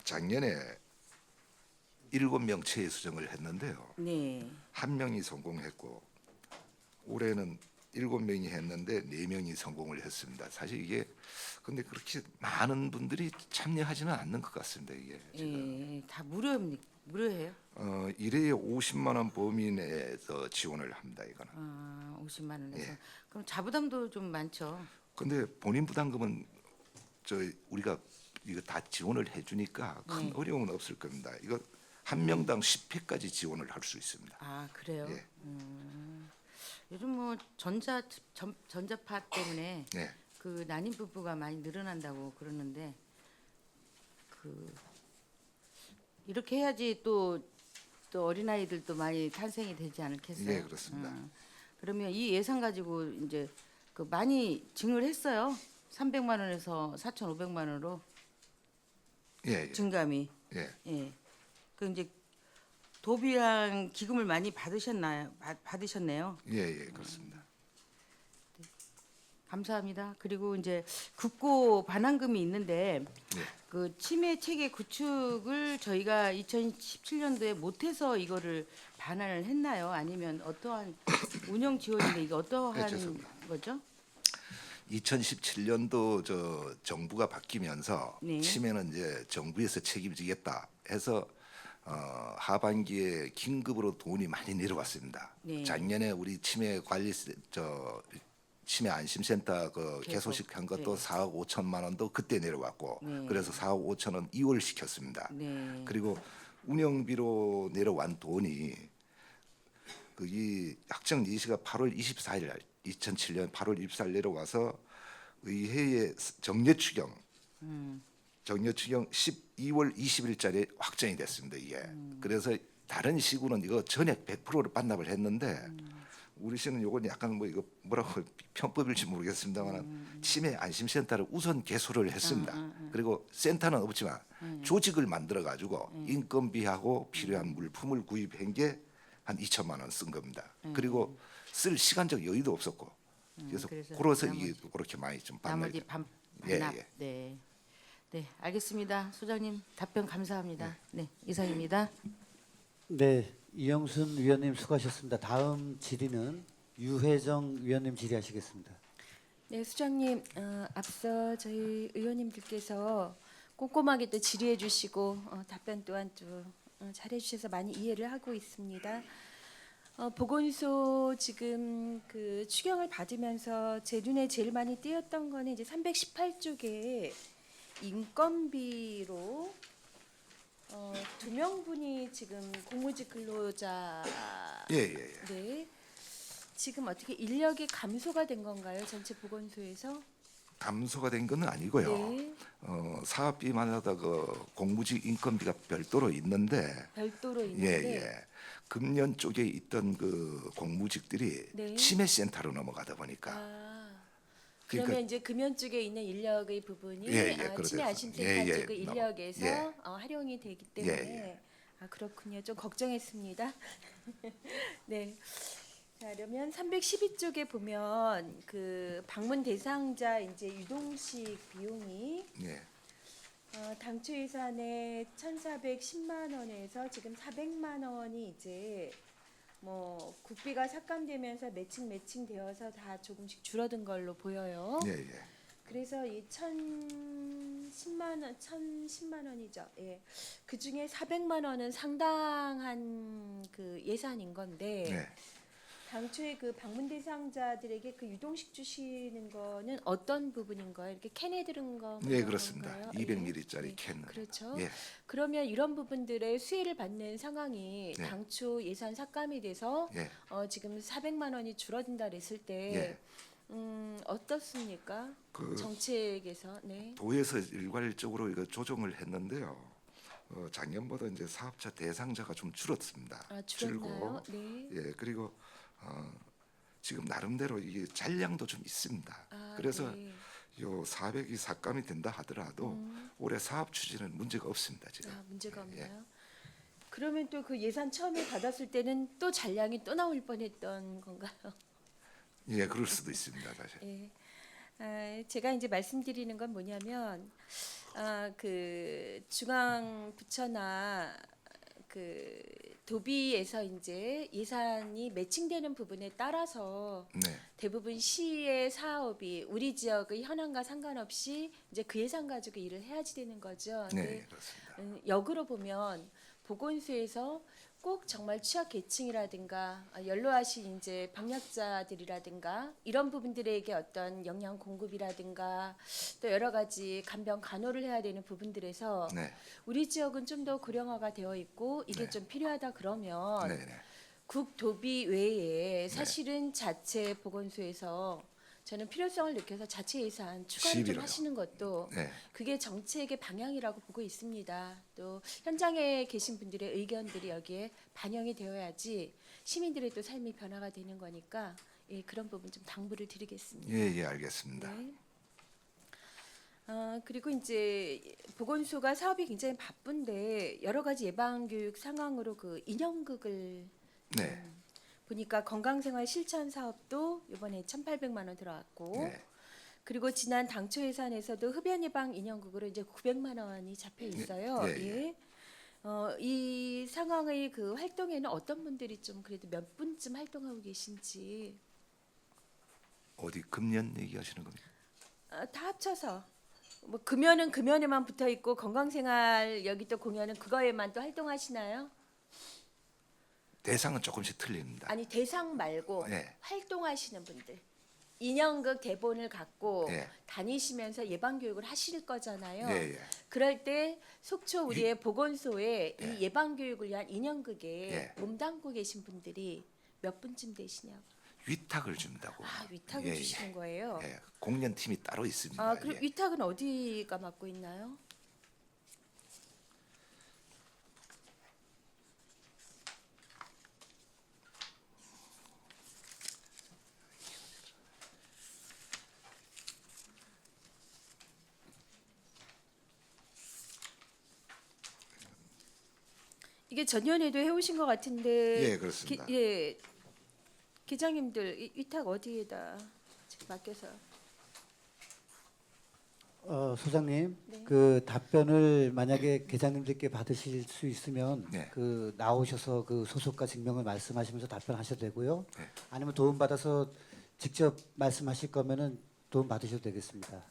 작년에 7명 체외 수정을 했는데요. 네. 1명이 성공했고 올해는 7명이 했는데 4명이 성공을 했습니다. 사실 이게 근데 그렇게 많은 분들이 참여하지는 않는 것 같습니다. 이게 지금. 예, 다 무료예요. 1회에 50만 원 범위 내에서 지원을 합니다. 이거는. 아, 50만 원에서. 예. 그럼 자부담도 좀 많죠. 근데 본인 부담금은 우리가 이거 다 지원을 해주니까 큰 네. 어려움은 없을 겁니다. 이거 한 명당 10회까지 지원을 할 수 있습니다. 아, 그래요. 예. 요즘 뭐 전자파 때문에 네. 그 난임 부부가 많이 늘어난다고 그러는데 그 이렇게 해야지 또 어린아이들도 많이 탄생이 되지 않겠어요? 예, 그렇습니다. 그러면 이 예산 가지고 이제 그 많이 증을 했어요. 300만 원에서 4,500만 원으로 예, 예. 증감이. 예. 예. 그 이제 도비랑 기금을 많이 받으셨네요. 예, 예, 그렇습니다. 감사합니다. 그리고 이제 국고 반환금이 있는데 예. 그 치매 체계 구축을 저희가 2017년도에 못해서 이거를 반환을 했나요? 아니면 어떠한 운영 지원인데 이게 어떠한 죄송합니다. 거죠? 2017년도 정부가 바뀌면서 네. 치매는 이제 정부에서 책임지겠다 해서 하반기에 긴급으로 돈이 많이 내려왔습니다. 네. 작년에 우리 치매 관리 치매 안심센터 개소식한 것도 네. 4억 5천만 원도 그때 내려왔고 네. 그래서 4억 5천 원 이월시켰습니다. 네. 그리고 운영비로 내려온 돈이 이 확정 예시가 8월 24일 날 2007년 8월 24일 내려와서 의회의 정례 추경 정년치경 12월 20일자리에 확정이 됐습니다. 이게 그래서 다른 시군은 이거 전액 100%를 반납을 했는데 우리 시는 요건 약간 뭐 이거 뭐라고 편법일지 모르겠습니다만 치매 안심센터를 우선 개소를 했습니다. 그리고 센터는 없지만 조직을 만들어 가지고 인건비하고 필요한 물품을 구입한 게 한 2천만 원 쓴 겁니다. 그리고 쓸 시간적 여유도 없었고 그래서 그래서 이게 그렇게 많이 좀 나머지 반납이 반납. 예. 네. 네, 알겠습니다. 소장님 답변 감사합니다. 네, 이상입니다. 네, 이영순 위원님 수고하셨습니다. 다음 질의는 유혜정 위원님 질의하시겠습니다. 네, 수장님, 앞서 저희 의원님들께서 꼼꼼하게 또 질의해 주시고 답변 또한 또 잘해 주셔서 많이 이해를 하고 있습니다. 보건소 지금 그 추경을 받으면서 제 눈에 제일 많이 띄었던 거는 이제 318쪽에 인건비로 2명분이 지금 공무직 근로자 예. 네. 지금 어떻게 인력이 감소가 된 건가요? 전체 보건소에서? 감소가 된 건 아니고요. 네. 사업비마다 그 공무직 인건비가 별도로 있는데 별도로 예, 있는데 예. 금년 쪽에 있던 그 공무직들이 네. 치매센터로 넘어가다 보니까 그러면 그러니까- 이제 금연 쪽에 있는 인력의 부분이 예, 치매 그러죠. 안심센터 예, 예. 쪽의 인력에서 예. 활용이 되기 때문에 예. 그렇군요. 좀 걱정했습니다. 네. 자, 그러면 312쪽에 보면 그 방문 대상자 이제 유동식 비용이 예. 당초 예산에 1,410만 원에서 지금 400만 원이 이제 뭐 국비가 삭감되면서 매칭 되어서 다 조금씩 줄어든 걸로 보여요. 예. 그래서 이 1,010만 원이죠. 예. 그 중에 400만 원은 상당한 그 예산인 건데 네. 당초에 그 방문 대상자들에게 그 유동식 주시는 거는 어떤 부분인가요? 이렇게 캔에 들은 거? 네, 그렇습니다. 건가요? 200ml짜리 예. 캔. 그렇죠. 예. 그러면 이런 부분들의 수혜를 받는 상황이 네. 당초 예산 삭감이 돼서 예. 지금 400만 원이 줄어든다 그랬을 때 어떻습니까? 그 정책에서 네. 도에서 일괄적으로 이거 조정을 했는데요. 작년보다 이제 사업자 대상자가 좀 줄었습니다. 줄었나요? 줄고 네. 예, 그리고 지금 나름대로 이게 잔량도 좀 있습니다. 그래서 네. 요 400이 삭감이 된다 하더라도 올해 사업 추진은 문제가 없습니다. 지금. 문제가 예. 없나요? 그러면 또 그 예산 처음에 받았을 때는 또 잔량이 또 나올 뻔했던 건가요? 예, 그럴 수도 있습니다, 사실. 예. 제가 이제 말씀드리는 건 뭐냐면 그 중앙 부처나 그 도비에서 이제 예산이 매칭되는 부분에 따라서 네, 대부분 시의 사업이 우리 지역의 현황과 상관없이 이제 그 예산 가지고 일을 해야지 되는 거죠. 네, 그렇습니다. 역으로 보면 보건소에서 꼭 정말 취약 계층이라든가 연로하신 이제 방약자들이라든가 이런 부분들에게 어떤 영양 공급이라든가 또 여러 가지 간병 간호를 해야 되는 부분들에서 네, 우리 지역은 좀 더 고령화가 되어 있고 이게 네. 좀 필요하다 그러면 네, 네. 국도비 외에 사실은 자체 보건소에서 저는 필요성을 느껴서 자체 예산 추가를 좀 11호요. 하시는 것도 네. 그게 정책의 방향이라고 보고 있습니다. 또 현장에 계신 분들의 의견들이 여기에 반영이 되어야지 시민들의 또 삶이 변화가 되는 거니까 그런 부분 좀 당부를 드리겠습니다. 예, 알겠습니다. 네. 그리고 이제 보건소가 사업이 굉장히 바쁜데 여러 가지 예방 교육 상황으로 그 인형극을 네, 보니까 건강생활 실천 사업도 이번에 1,800만 원 들어왔고 네, 그리고 지난 당초 예산에서도 흡연 예방 인형극으로 이제 900만 원이 잡혀 있어요. 예. 이 상황의 그 활동에는 어떤 분들이 좀 그래도 몇 분쯤 활동하고 계신지 어디 금년 얘기하시는 겁니까? 다 합쳐서 뭐 금연은 금연에만 붙어 있고 건강생활 여기 또 공연은 그거에만 또 활동하시나요? 대상은 조금씩 틀립니다. 아니 대상 말고 네. 활동하시는 분들 인형극 대본을 갖고 네. 다니시면서 예방 교육을 하실 거잖아요. 예. 그럴 때 속초 우리의 보건소에 예. 이 예방 교육을 위한 인형극에 예. 몸담고 계신 분들이 몇 분쯤 되시냐고. 위탁을 준다고. 위탁을 예, 주시는 거예요. 예. 공연팀이 따로 있습니다. 그럼 예. 위탁은 어디가 맡고 있나요? 이게 전년에도 해오신 것 같은데. 예, 그렇습니다. 예, 기장님들 위탁 어디에다 지금 맡겨서. 소장님, 네. 그 답변을 만약에 계장님들께 받으실 수 있으면 네. 그 나오셔서 그 소속과 직명을 말씀하시면서 답변하셔도 되고요. 네. 아니면 도움 받아서 직접 말씀하실 거면은 도움 받으셔도 되겠습니다.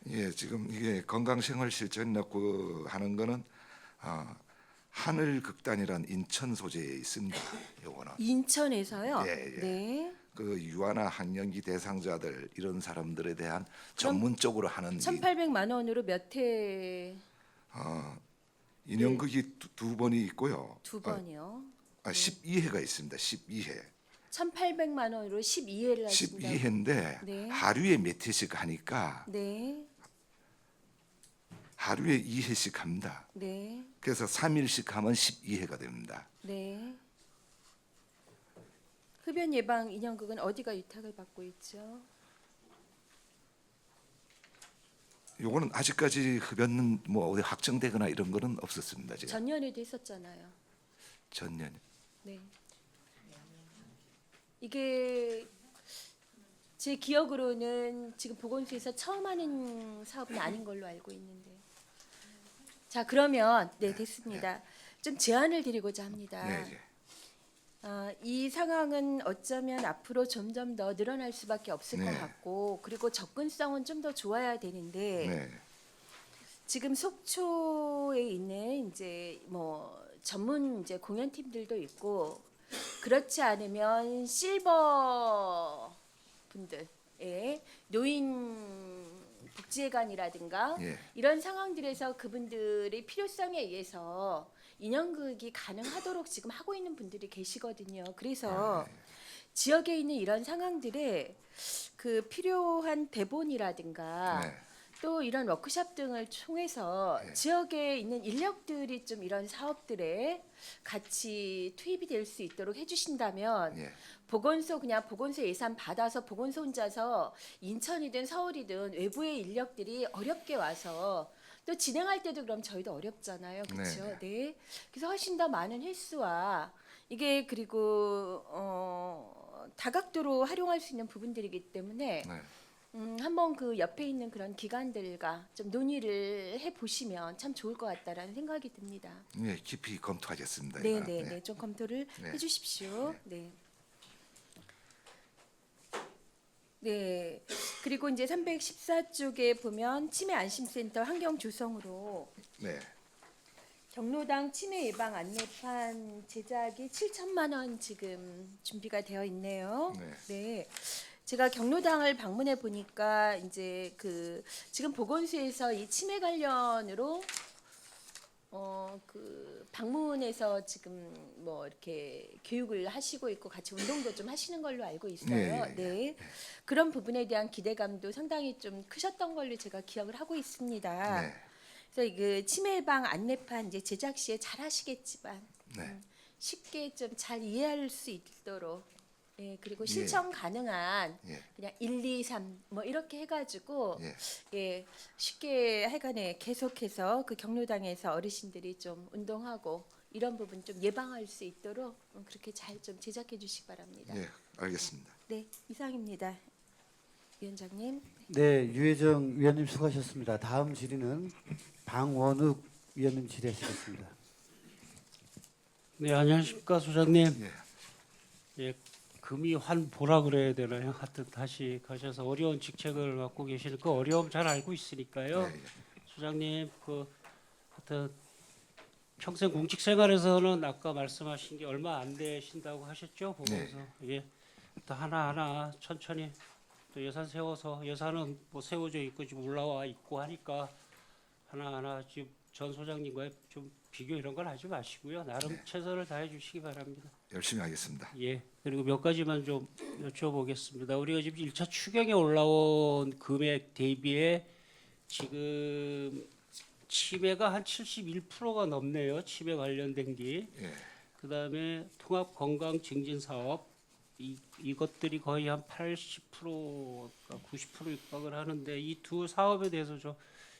예, 지금 이게 건강생활실천연구 하는 거는 하늘극단이란 인천 소재에 있습니다. 요거는 인천에서요? 예, 예. 네. 그 유아나 학령기 대상자들 이런 사람들에 대한 전문적으로 하는 1,800만 원으로 몇 회? 인형극이 두 번이 있고요. 두 번이요. 12회가 있습니다. 12회. 1,800만 원으로 12회를 하신다. 12회인데 네. 하루에 몇 회씩 하니까 네. 하루에 2회씩 합니다. 네. 그래서 3일씩 하면 12회가 됩니다. 네. 흡연 예방 인형극은 어디가 위탁을 받고 있죠? 요거는 아직까지 흡연은 뭐 어디 확정되거나 이런 거는 없었습니다. 제가 전년에도 했었잖아요. 전년. 네. 이게 제 기억으로는 지금 보건소에서 처음 하는 사업은 아닌 걸로 알고 있는데. 자, 그러면 네, 됐습니다. 좀 제안을 드리고자 합니다. 네, 네. 이 상황은 어쩌면 앞으로 점점 더 늘어날 수밖에 없을 것 네. 같고, 그리고 접근성은 좀 더 좋아야 되는데 네. 지금 속초에 있는 이제 뭐 전문 이제 공연팀들도 있고, 그렇지 않으면 실버 분들의 노인 복지회관이라든가 예. 이런 상황들에서 그분들의 필요성에 의해서 인형극이 가능하도록 지금 하고 있는 분들이 계시거든요. 그래서 지역에 있는 이런 상황들에 그 필요한 대본이라든가 네. 또 이런 워크숍 등을 통해서 지역에 있는 인력들이 좀 이런 사업들에 같이 투입이 될 수 있도록 해주신다면 예. 보건소 그냥 보건소 예산 받아서 보건소 혼자서 인천이든 서울이든 외부의 인력들이 어렵게 와서 또 진행할 때도 그럼 저희도 어렵잖아요, 그렇죠? 네, 네. 그래서 훨씬 더 많은 횟수와 이게 그리고 다각도로 활용할 수 있는 부분들이기 때문에 네. 한번 그 옆에 있는 그런 기관들과 좀 논의를 해 보시면 참 좋을 것 같다라는 생각이 듭니다. 네, 깊이 검토하겠습니다. 네, 이거는. 네, 네, 좀 검토를 네. 해주십시오. 네. 네. 그리고 이제 314쪽에 보면 치매 안심센터 환경 조성으로 네. 경로당 치매 예방 안내판 제작이 7천만 원 지금 준비가 되어 있네요. 네. 네. 제가 경로당을 방문해 보니까 이제 그 지금 보건소에서 이 치매 관련으로 그 방문해서 지금 뭐 이렇게 교육을 하시고 있고 같이 운동도 좀 하시는 걸로 알고 있어요. 네, 네. 그런 부분에 대한 기대감도 상당히 좀 크셨던 걸로 제가 기억을 하고 있습니다. 네. 그래서 그 치매 예방 안내판 이제 제작 시에 잘 하시겠지만 네. 쉽게 좀 잘 이해할 수 있도록 예, 그리고 실천 가능한 예. 그냥 1, 2, 3 뭐 이렇게 해가지고 예. 예, 쉽게 하여간에 계속해서 그 경로당에서 어르신들이 좀 운동하고 이런 부분 좀 예방할 수 있도록 그렇게 잘 좀 제작해 주시기 바랍니다. 예. 알겠습니다. 네, 이상입니다. 위원장님. 네, 유혜정 위원님 수고하셨습니다. 다음 질의는 방원욱 위원님 질의하시겠습니다. 네, 안녕하십니까 소장님. 예. 예, 금이 환보라 그래야 되나요? 하여튼 다시 가셔서 어려운 직책을 맡고 계시는 그 어려움 잘 알고 있으니까요. 예, 예. 소장님 그 하여튼 평생 공직 생활에서는 아까 말씀하신 게 얼마 안 되신다고 하셨죠? 보면서 이게 또 하나하나 천천히 또 예산 세워서 예산은 뭐 세워져 있고 지금 올라와 있고 하니까 하나하나 지금 전 소장님과의 좀 비교 이런 건 하지 마시고요. 나름 최선을 다해 주시기 바랍니다. 열심히 하겠습니다. 예. 그리고 몇 가지만 좀 여쭤보겠습니다. 우리가 지금 1차 추경에 올라온 금액 대비해 지금 치매가 한 71%가 넘네요. 치매 관련된 게. 예. 그다음에 통합 건강 증진 사업 이것들이 거의 한 80%가 90% 육박을 하는데 이 두 사업에 대해서 좀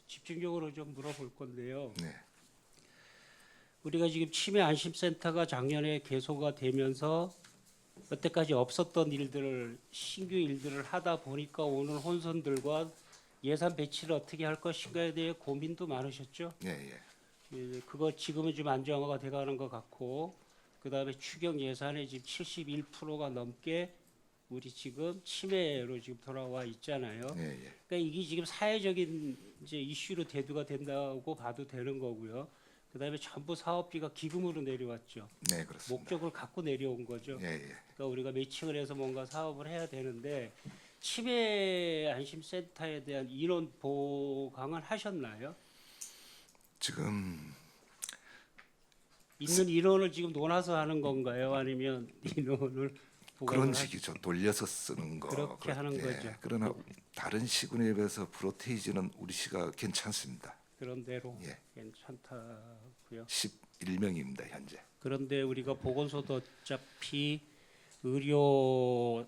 집중적으로 좀 물어볼 건데요. 네. 우리가 지금 치매 안심센터가 작년에 개소가 되면서 여태까지 없었던 일들을 신규 일들을 하다 보니까 오는 혼선들과 예산 배치를 어떻게 할 것인가에 대해 고민도 많으셨죠. 예, 예. 그거 지금은 좀 안정화가 돼가는 것 같고 그다음에 추경 예산의 지금 71%가 넘게 우리 지금 치매로 지금 돌아와 있잖아요. 예, 예. 그러니까 이게 지금 사회적인 이제 이슈로 대두가 된다고 봐도 되는 거고요. 그다음에 전부 사업비가 기금으로 내려왔죠. 네, 그렇습니다. 목적을 갖고 내려온 거죠. 예, 예. 그러니까 우리가 매칭을 해서 뭔가 사업을 해야 되는데 치매 안심센터에 대한 인원 보강은 하셨나요? 지금 있는 인원을 지금 논아서 하는 건가요? 아니면 인원을 보강을 그런 식이죠. 돌려서 쓰는 거. 그렇게 하는 거죠. 그러나 다른 시군에 비해서 프로테이즈는 우리 시가 괜찮습니다. 그런 대로 예. 괜찮다고요. 11명입니다, 현재. 그런데 우리가 보건소도 어차피 의료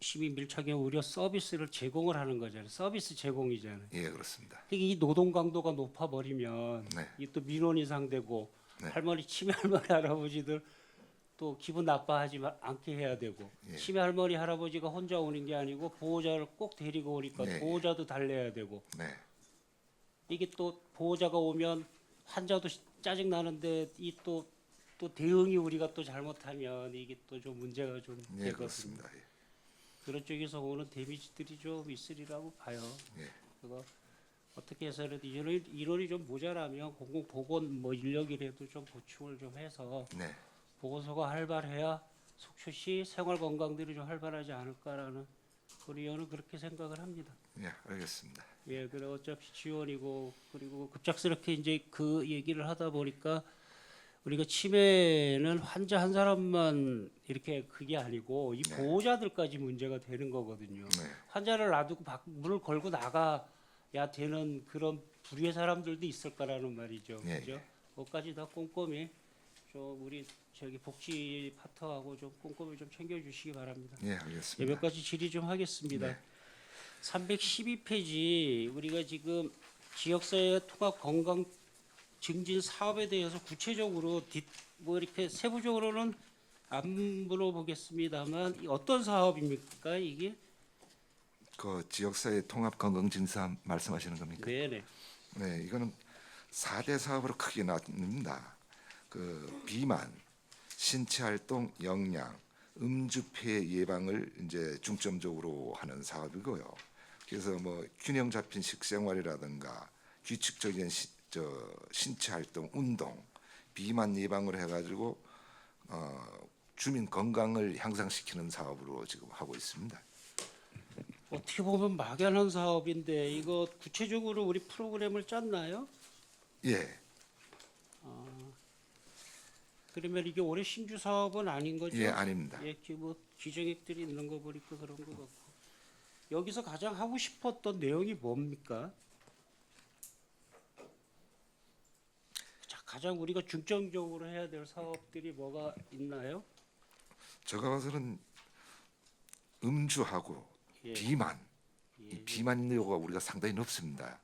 시민 밀착형 의료 서비스를 제공을 하는 거잖아요. 서비스 제공이잖아요. 예, 그렇습니다. 그러니까 이 노동 강도가 높아 버리면 네. 이 또 민원이 상되고 네. 할머니 치매 할머니 할아버지들 또 기분 나빠하지 않게 해야 되고 예. 치매 할머니 할아버지가 혼자 오는 게 아니고 보호자를 꼭 데리고 오니까 네. 보호자도 달래야 되고 네. 이게 또 보호자가 오면 환자도 짜증 나는데 이 또 대응이 우리가 또 잘못하면 이게 또 좀 문제가 좀 예, 되거든요. 그렇습니다. 예. 그런 쪽에서 오는 데미지들이 좀 있으리라고 봐요. 예. 그거 어떻게 해서라도 인원이 좀 모자라면 공공보건 뭐 인력이라도 좀 보충을 좀 해서 네. 보건소가 활발해야 속초시 생활건강들이 좀 활발하지 않을까라는 우리 의원은 그렇게 생각을 합니다. 예, 알겠습니다. 예, 그래 어차피 지원이고 그리고 급작스럽게 이제 그 얘기를 하다 보니까 우리가 치매는 환자 한 사람만 이렇게 그게 아니고 이 네. 보호자들까지 문제가 되는 거거든요. 네. 환자를 놔두고 문을 걸고 나가야 되는 그런 불의의 사람들도 있을 거라는 말이죠. 예, 그죠? 예. 그것까지 다 꼼꼼히 좀 우리 저기 복지 파트하고 좀 꼼꼼히 좀 챙겨주시기 바랍니다. 예, 예, 알겠습니다. 몇 가지 질의 좀 하겠습니다. 네. 312페이지 우리가 지금 지역사회 통합 건강 증진 사업에 대해서 구체적으로 뭐 이렇게 세부적으로는 안 물어보겠습니다만 이 어떤 사업입니까 이게? 그 지역사회 통합 건강진사 말씀하시는 겁니까? 네네. 네, 이거는 4대 사업으로 크게 나눕니다. 그 비만, 신체 활동, 영양, 음주폐 예방을 이제 중점적으로 하는 사업이고요. 그래서 뭐 균형 잡힌 식생활이라든가 규칙적인 신체 활동, 운동, 비만 예방을 해가지고 주민 건강을 향상시키는 사업으로 지금 하고 있습니다. 어떻게 보면 막연한 사업인데 이거 구체적으로 우리 프로그램을 짰나요? 예, 그러면 이게 올해 신규 사업은 아닌 거죠? 예, 아닙니다. 예, 뭐 지정액들이 있는 거 보니까 그런 거 같고 여기서 가장 하고 싶었던 내용이 뭡니까? 자, 가장 우리가 중점적으로 해야 될 사업들이 뭐가 있나요? 제가 봐서는 음주하고 예. 비만, 예. 이 비만 인구가 우리가 상당히 높습니다.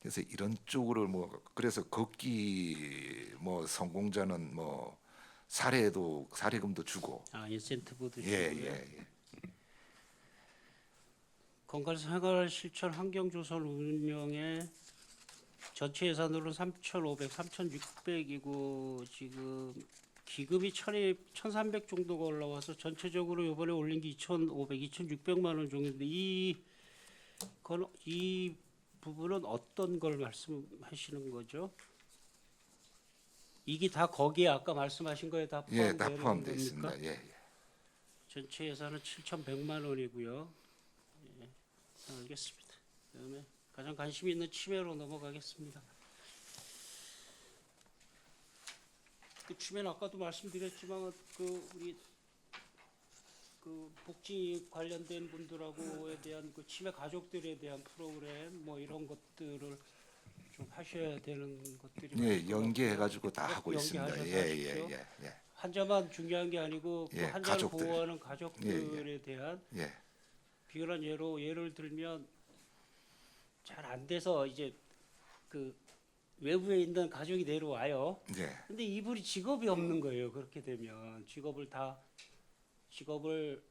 그래서 이런 쪽으로 뭐 그래서 걷기 뭐 성공자는 뭐 사례금도 주고 인센티브도 예, 주고요. 예, 예. 건강생활 실천 환경조설 운영에 전체 예산으로는 3,500, 3,600이고 지금 기금이 1,300 정도가 올라와서 전체적으로 이번에 올린 게 2,500, 2,600만 원 정도인데 이 부분은 어떤 걸 말씀하시는 거죠? 이게 다 거기에 아까 말씀하신 거에 다 예, 포함되는 다 포함되어 겁니까? 있습니다. 예, 예. 전체 예산은 7,100만 원이고요. 예, 알겠습니다. 그다음에 가장 관심 있는 치매로 넘어가겠습니다. 그 치매는 아까도 말씀드렸지만 우리 복지 관련된 분들하고에 대한 그 치매 가족들에 대한 프로그램 뭐 이런 것들을 좀 하셔야 되는 것들이 예, 많을 것 연계해 같고요. 가지고 다 하고 있습니다. 연계하셔서 예, 하십시오. 예, 예, 예. 환자만 중요한 게 아니고 그 예, 환자를 가족들. 보호하는 가족들에 대한 예, 비열한 예를 들면 잘 안 돼서 이제 그 외부에 있는 가족이 내려와요. 예, 근데 이분이 직업이 없는 거예요. 그렇게 되면 직업을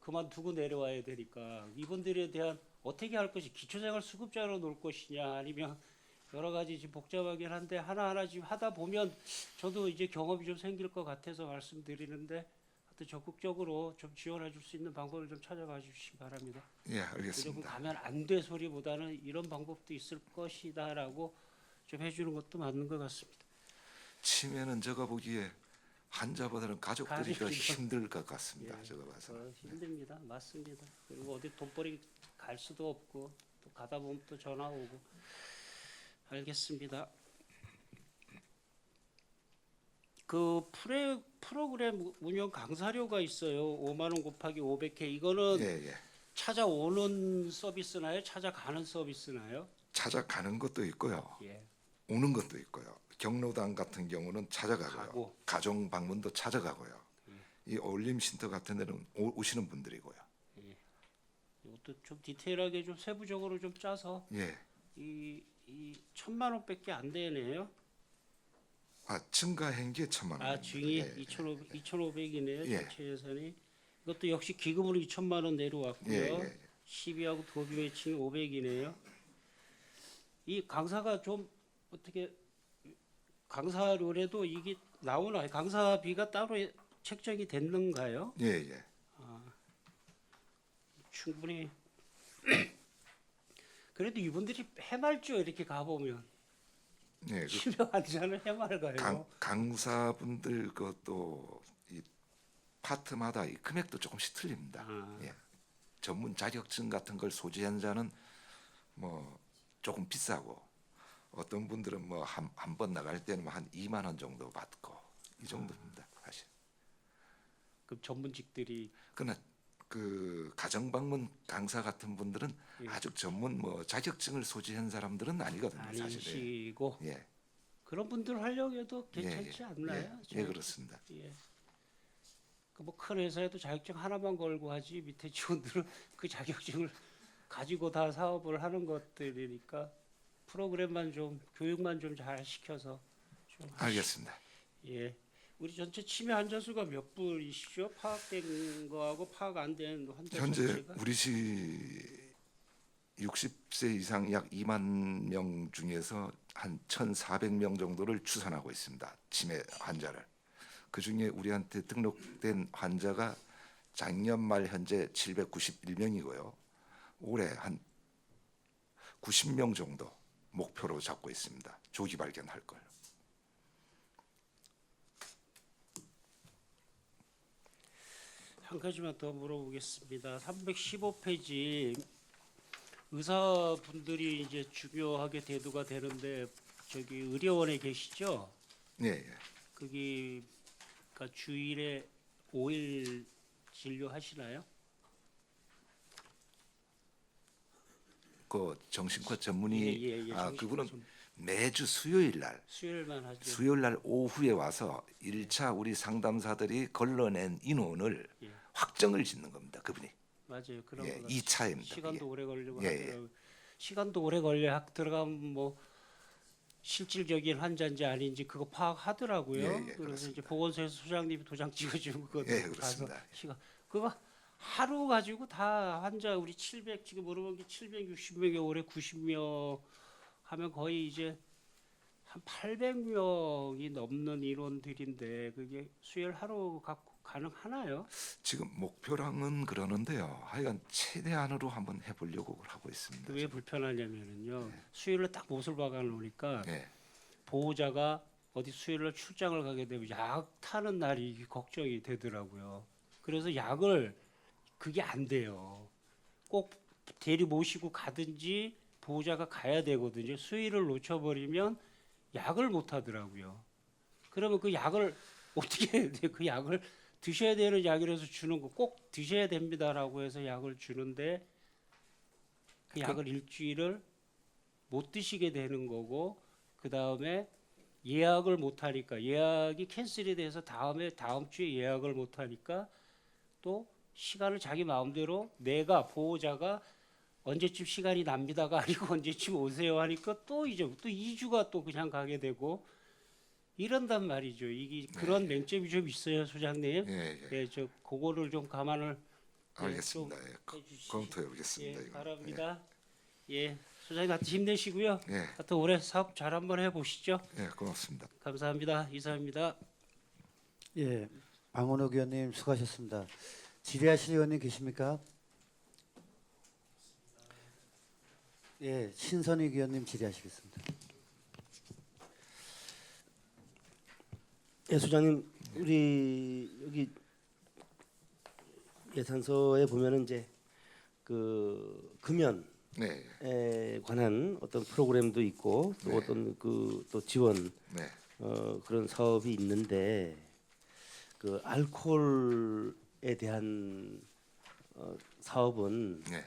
그만두고 내려와야 되니까 이분들에 대한 어떻게 할 것이 기초생활수급자로 놓을 것이냐 아니면 여러 가지 지금 복잡하긴 한데 하나하나 지금 하다 보면 저도 이제 경험이 좀 생길 것 같아서 말씀드리는데 하여튼 적극적으로 좀 지원해 줄 수 있는 방법을 좀 찾아봐 주시기 바랍니다. 예, 무조건 알겠습니다. 가면 안 돼 소리보다는 이런 방법도 있을 것이다라고 좀 해주는 것도 맞는 것 같습니다. 치매는 제가 보기에 환자보다는 가족들이 더 가족이죠. 힘들 것 같습니다. 예. 제가 봐서. 힘듭니다. 맞습니다. 그리고 어디 돈벌이 갈 수도 없고 또 가다 보면 또 전화 오고 알겠습니다. 그 프로그램 운영 강사료가 있어요. 5만 원 곱하기 500회 이거는 예, 예. 찾아오는 서비스나요? 찾아가는 서비스나요? 찾아가는 것도 있고요. 예. 오는 것도 있고요. 경로당 같은 경우는 찾아가고요. 가고. 가정 방문도 찾아가고요. 이 어울림 쉼터 같은 데는 오시는 분들이고요. 이것도 좀 디테일하게 좀 세부적으로 좀 짜서 예. 이 1,000만 원밖에 안 되네요. 아, 증가한 게 1,000만 원. 중이 2,500이네요. 예. 전체 예산이. 이것도 역시 기금으로 2천만 원 내려왔고요. 예. 12하고 도비 매칭이 500이네요. 이 강사가 좀 어떻게 강사료래도 이게 나오나요? 강사비가 따로 책정이 됐는가요? 예, 예. 충분히 그래도 이분들이 해맑죠. 이렇게 가보면 예. 그 치료 환자는 해맑아요. 강사분들 그것도 이 파트마다 이 금액도 조금씩 틀립니다. 예. 전문 자격증 같은 걸 소지한 자는 뭐 조금 비싸고 어떤 분들은 뭐 한 번 나갈 때는 한 2만 원 정도 받고 이 정도입니다. 사실. 그 전문직들이 그러나 그 가정 방문 강사 같은 분들은 아주 전문 뭐 자격증을 소지한 사람들은 아니거든요. 사실. 아니시고 예. 그런 분들 하려고 해도 예, 괜찮지 예. 않나요? 예, 예, 그렇습니다. 예. 그 뭐 큰 회사에도 자격증 하나만 걸고 하지 밑에 직원들은 그 자격증을 가지고 다 사업을 하는 것들이니까 프로그램만 좀 교육만 좀 잘 시켜서 좀 알겠습니다. 예. 우리 전체 치매 환자 수가 몇 분이시죠? 파악된 거하고 파악 안 된 환자 현재 전체가? 우리 시 60세 이상 약 2만 명 중에서 한 1,400명 정도를 추산하고 있습니다. 치매 환자를. 그 중에 우리한테 등록된 환자가 작년 말 현재 791명이고요. 올해 한 90명 정도 목표로 잡고 있습니다. 조기 발견할 걸. 한 가지만 더 물어보겠습니다. 315페이지 의사분들이 이제 중요하게 대두가 되는데 저기 의료원에 계시죠? 예, 예. 거기가 주일에 5일 진료하시나요? 그 정신과 전문의 예, 아 정신과 그분은 전문. 매주 수요일 날 수요일만 하죠. 수요일 날 오후에 와서 1차 우리 상담사들이 걸러낸 인원을 예. 확정을 짓는 겁니다. 그분이. 맞아요. 그런 예, 거 2차입니다. 시간도 오래 걸리고 예, 하더라고요. 시간도 오래 걸려 들어가면 뭐 실질적인 환자인지 아닌지 그거 파악하더라고요. 예, 그래서 그렇습니다. 이제 보건소에서 소장님이 도장 찍어주고 그거 예, 가서 그렇습니다. 시간 그거 하루 가지고 다 환자 우리 700 지금 물어본 게 760명에 올해 90명 하면 거의 이제 한 800명이 넘는 인원들인데 그게 수요일 하루 갖고 가능하나요? 지금 목표량은 그러는데요. 하여간 최대한으로 한번 해보려고 하고 있습니다. 왜 불편하냐면은요. 수요일에 딱 못을 박아 놓으니까 예, 보호자가 어디 수요일날 출장을 가게 되면 약 타는 날이 걱정이 되더라고요. 그래서 약을 그게 안 돼요. 꼭 대리 모시고 가든지 보호자가 가야 되거든요. 수요일을 놓쳐버리면 약을 못 하더라고요. 그러면 그 약을 어떻게 해야 돼요? 그 약을 드셔야 되는 약이라서 주는 거 꼭 드셔야 됩니다라고 해서 약을 주는데 그 약을 일주일을 못 드시게 되는 거고 그 다음에 예약을 못 하니까 예약이 캔슬이 돼서 다음 주에 예약을 못 하니까 또 시간을 자기 마음대로 내가 보호자가 언제쯤 시간이 납니다가 아니고 언제쯤 오세요 하니까 또 이제 또 2주가 또 그냥 가게 되고 이런단 말이죠. 이게 그런 맹점이 좀 있어요, 소장님. 예, 예. 예, 저 그거를 좀 감안을 알겠습니다. 예, 해주시죠. 검토해 보겠습니다. 예, 바랍니다. 예, 소장님 하여튼 힘내시고요. 예, 하여튼 올해 사업 잘 한번 해보시죠. 예, 고맙습니다. 감사합니다. 이사입니다. 예, 방원욱 의원님 수고하셨습니다. 질의하실 의원님 계십니까? 예, 신선익 의원님 질의하시겠습니다. 예, 소장님, 우리 여기 예산서에 보면은 이제 그 금연에 네, 관한 어떤 프로그램도 있고 또 네. 어떤 그 또 지원 네, 그런 사업이 있는데 그 알코올에 대한 사업은 네.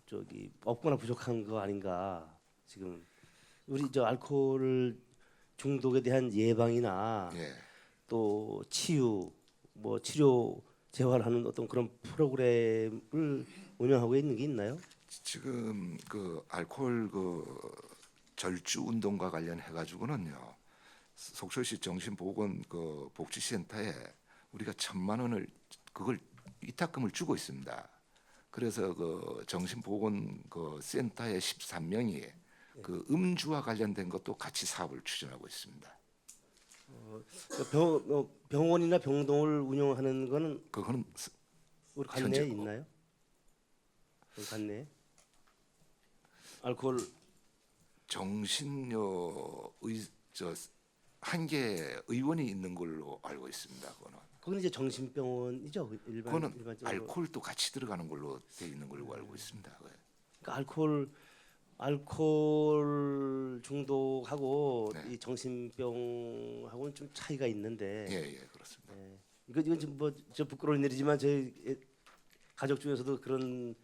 저기 없거나 부족한 거 아닌가 지금 우리 저 알코올 중독에 대한 예방이나 예. 또 치유, 뭐 치료 재활하는 어떤 그런 프로그램을 운영하고 있는 게 있나요? 지금 그 알코올 그 절주 운동과 관련해 가지고는요. 속초시 정신보건 그 복지센터에 우리가 1,000만 원을 그걸 위탁금을 주고 있습니다. 그래서 그 정신보건 그 센터의 13명이 그 음주와 관련된 것도 같이 사업을 추진하고 있습니다. 병원이나 병동을 운영하는 거는 그거는 우리 관내에 현재 있나요? 우리 관내에 알코올 정신여 저 한계 의원이 있는 걸로 알고 있습니다. 그건 이제 정신병원이죠. 그거는 일반적으로. 알코올도 같이 들어가는 걸로 돼 있는 걸로 알고 있습니다. 그러니까 알코올 중독하고 네. 이 정신병하고는 좀 차이가 있는데 예, 그렇습니다. 이건 좀 뭐 저 부끄러운 일이지만 저희 가족 중에서도 그런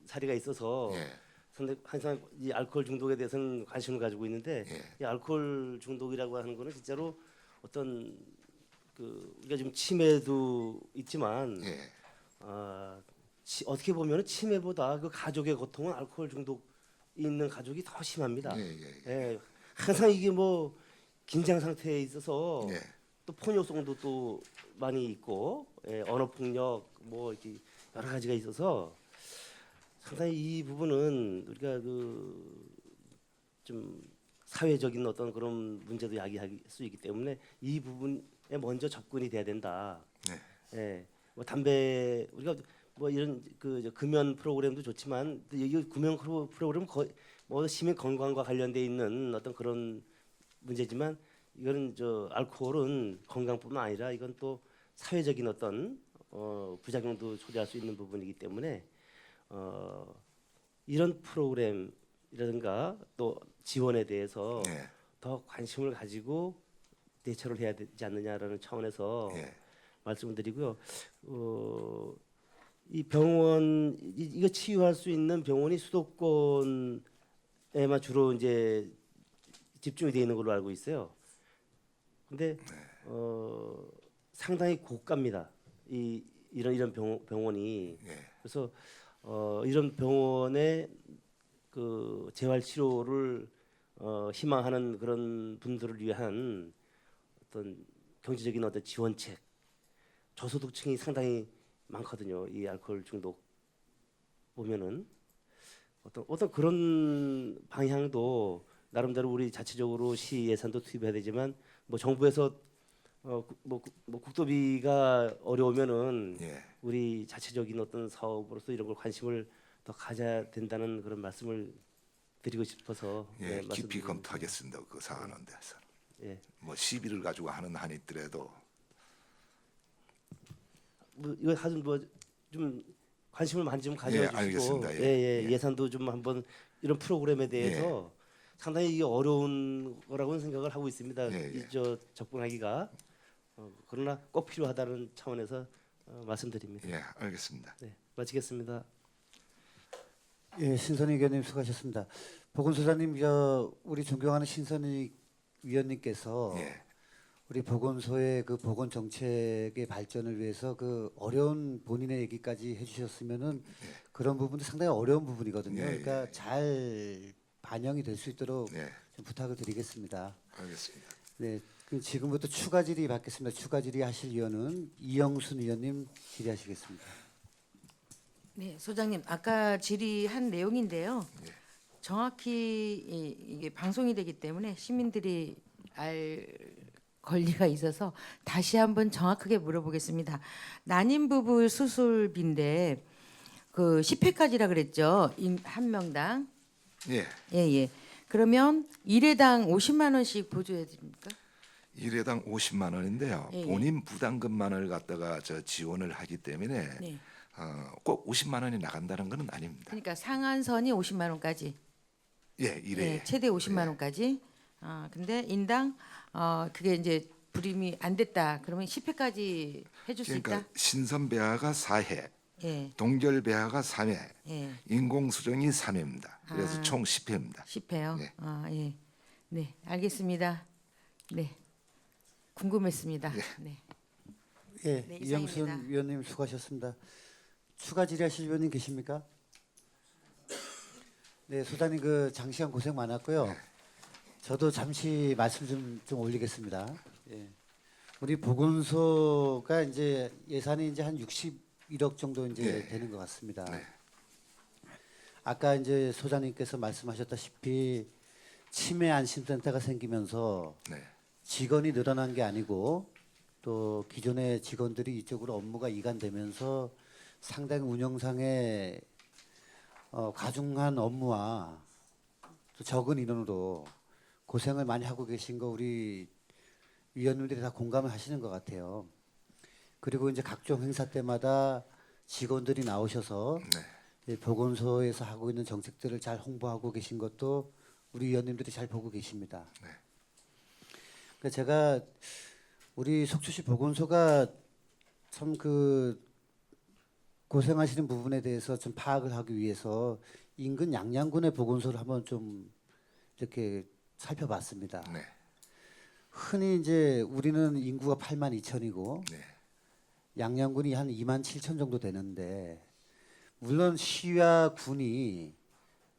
사례가 있어서 예, 상당히 항상 이 알코올 중독에 대해서는 관심을 가지고 있는데 예, 이 알코올 중독이라고 하는 거는 진짜로 어떤 그 우리가 지금 치매도 있지만 예, 어떻게 보면 치매보다 그 가족의 고통은 알코올 중독 있는 가족이 더 심합니다. 예, 항상 이게 뭐 긴장 상태에 있어서 예, 또 폭력성도 또 많이 있고 언어 폭력 뭐 이렇게 여러 가지가 있어서 상당히 이 부분은 우리가 그 좀 사회적인 어떤 그런 문제도 야기할 수 있기 때문에 이 부분에 먼저 접근이 돼야 된다. 네. 예, 뭐 담배 우리가 뭐 이런 그 금연 프로그램도 좋지만 또 여기 금연 프로그램 거의 뭐 시민 건강과 관련돼 있는 어떤 그런 문제지만 이거는 저 알코올은 건강뿐만 아니라 이건 또 사회적인 어떤 부작용도 초래할 수 있는 부분이기 때문에 이런 프로그램이라든가 또 지원에 대해서 예, 더 관심을 가지고 대처를 해야 되지 않느냐라는 차원에서 예, 말씀을 드리고요. 이 병원 이거 치유할 수 있는 병원이 수도권에만 주로 이제 집중이 되어 있는 걸로 알고 있어요. 근데 상당히 고가입니다. 이런 병원이 예, 그래서 이런 병원의 그 재활 치료를 희망하는 그런 분들을 위한 어떤 경제적인 어떤 지원책 저소득층이 상당히 많거든요. 이 알코올 중독 보면은 어떤 그런 방향도 나름대로 우리 자체적으로 시 예산도 투입해야 되지만 뭐 정부에서 뭐 국도비가 어려우면은 예, 우리 자체적인 어떤 사업으로서 이런 걸 관심을 더 가져야 된다는 그런 말씀을 드리고 싶어서 예, 깊이 말씀드립니다. 검토하겠습니다. 그 사안은 대해서 예. 뭐 시비를 가지고 하는 한이 있더라도 뭐 이거 하여튼 뭐좀 관심을 많이 좀 예, 가져주시고 알겠습니다. 예. 예산도 좀 한번 이런 프로그램에 대해서 상당히 이게 어려운 거라고는 생각을 하고 있습니다. 예, 예. 저 접근하기가 그러나 꼭 필요하다는 차원에서 말씀드립니다. 예, 알겠습니다. 네, 마치겠습니다. 예, 신선익 의원님 수고하셨습니다. 보건소장님, 우리 존경하는 신선익 위원님께서 예. 우리 보건소의 그 보건 정책의 발전을 위해서 그 어려운 본인의 얘기까지 해주셨으면은 그런 부분도 상당히 어려운 부분이거든요. 예, 그러니까 예. 잘 반영이 될 수 있도록 네, 좀 부탁을 드리겠습니다. 알겠습니다. 네, 그럼 지금부터 추가 질의 받겠습니다. 추가 질의하실 위원은 이영순 위원님 질의하시겠습니다. 네, 소장님 아까 질의한 내용인데요. 예. 정확히 이게 방송이 되기 때문에 시민들이 알 권리가 있어서 다시 한번 정확하게 물어보겠습니다. 난임 부부 수술비인데 그 10회까지라 그랬죠. 한 명당. 예, 예, 예. 그러면 일회당 50만 원씩 보조해 드립니까? 일회당 50만 원인데요. 예, 예. 본인 부담금만을 갖다가 지원을 하기 때문에 네. 꼭 50만 원이 나간다는 것은 아닙니다. 그러니까 상한선이 50만 원까지. 예, 일회. 예, 최대 50만 원까지. 근데 인당 그게 이제 불임이 안 됐다. 그러면 10회까지 해줄 수 그러니까 있다. 신선 배아가 4회, 예, 동결 배아가 3회, 예. 인공 수정이 3회입니다. 그래서 아. 총 10회입니다. 10회요. 네. 예. 네, 알겠습니다. 네. 궁금했습니다. 네. 예, 네, 이영순 이상입니다. 위원님 수고하셨습니다. 추가 질의하실 위원님 계십니까? 네, 소장님 그 장시간 고생 많았고요. 저도 잠시 말씀 좀 올리겠습니다. 예. 우리 보건소가 이제 예산이 이제 한 61억 정도 이제 네. 되는 것 같습니다. 네. 아까 이제 소장님께서 말씀하셨다시피 치매 안심센터가 생기면서 네. 직원이 늘어난 게 아니고 또 기존의 직원들이 이쪽으로 업무가 이관되면서 상당히 운영상의 과중한 업무와 또 적은 인원으로 고생을 많이 하고 계신 거 우리 위원님들이 다 공감을 하시는 것 같아요. 그리고 이제 각종 행사 때마다 직원들이 나오셔서 네. 이 보건소에서 하고 있는 정책들을 잘 홍보하고 계신 것도 우리 위원님들이 잘 보고 계십니다. 네. 그러니까 제가 우리 속초시 보건소가 참 그 고생하시는 부분에 대해서 좀 파악을 하기 위해서 인근 양양군의 보건소를 한번 좀 이렇게 살펴봤습니다. 네. 흔히 이제 우리는 인구가 8만 2천이고 네. 양양군이 한 2만 7천 정도 되는데 물론 시와 군이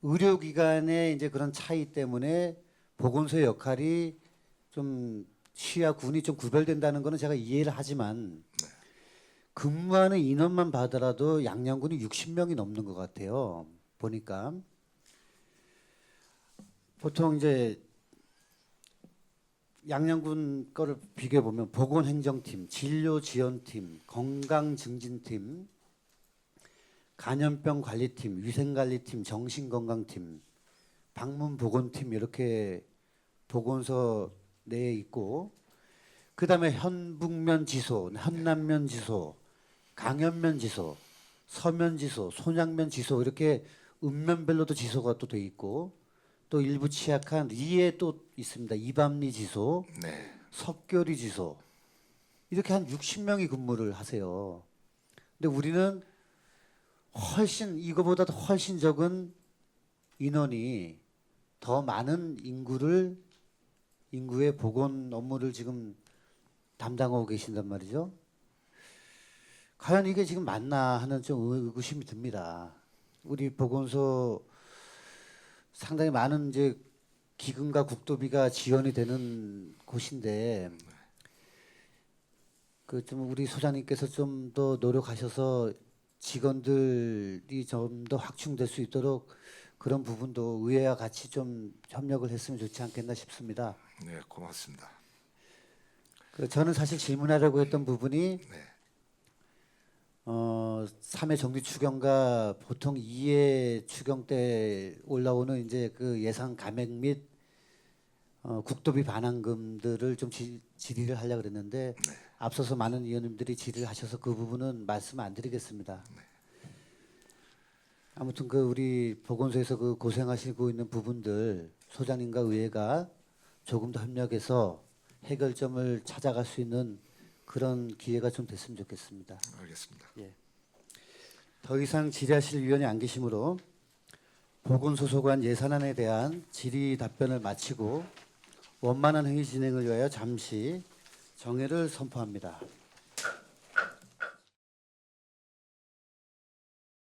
의료기관의 이제 그런 차이 때문에 보건소의 역할이 좀 시와 군이 좀 구별된다는 거는 제가 이해를 하지만 근무하는 인원만 봐더라도 양양군이 60명이 넘는 것 같아요. 보니까 보통 이제 양양군 거를 비교해 보면 보건행정팀, 진료지원팀, 건강증진팀, 감염병 관리팀, 위생관리팀, 정신건강팀, 방문보건팀 이렇게 보건소 내에 있고 그다음에 현북면지소, 현남면지소, 강현면지소, 서면지소, 손양면지소 이렇게 읍면별로도 지소가 또 돼 있고 또 일부 취약한 리에 또 있습니다. 이밤리지소, 네. 석교리지소 이렇게 한 60명이 근무를 하세요. 근데 우리는 훨씬 이거보다도 훨씬 적은 인원이 더 많은 인구의 보건 업무를 지금 담당하고 계신단 말이죠. 과연 이게 지금 맞나 하는 좀 의구심이 듭니다. 우리 보건소 상당히 많은 이제 기금과 국도비가 지원이 되는 곳인데 그 좀 우리 소장님께서 좀 더 노력하셔서 직원들이 좀 더 확충될 수 있도록 그런 부분도 의회와 같이 좀 협력을 했으면 좋지 않겠나 싶습니다. 네, 고맙습니다. 그 저는 사실 질문하려고 했던 부분이 네. 3회 정기 추경과 보통 2회 추경 때 올라오는 이제 그 예산 감액 및 국도비 반환금들을 좀 질의를 하려고 그랬는데 앞서서 많은 의원님들이 질의를 하셔서 그 부분은 말씀 안 드리겠습니다. 아무튼 그 우리 보건소에서 그 고생하시고 있는 부분들 소장님과 의회가 조금 더 협력해서 해결점을 찾아갈 수 있는 그런 기회가 좀 됐으면 좋겠습니다. 알겠습니다. 더 이상 질의하실 위원이 안 계시므로 보건소 소관 예산안에 대한 질의 답변을 마치고 원만한 회의 진행을 위하여 잠시 정회를 선포합니다.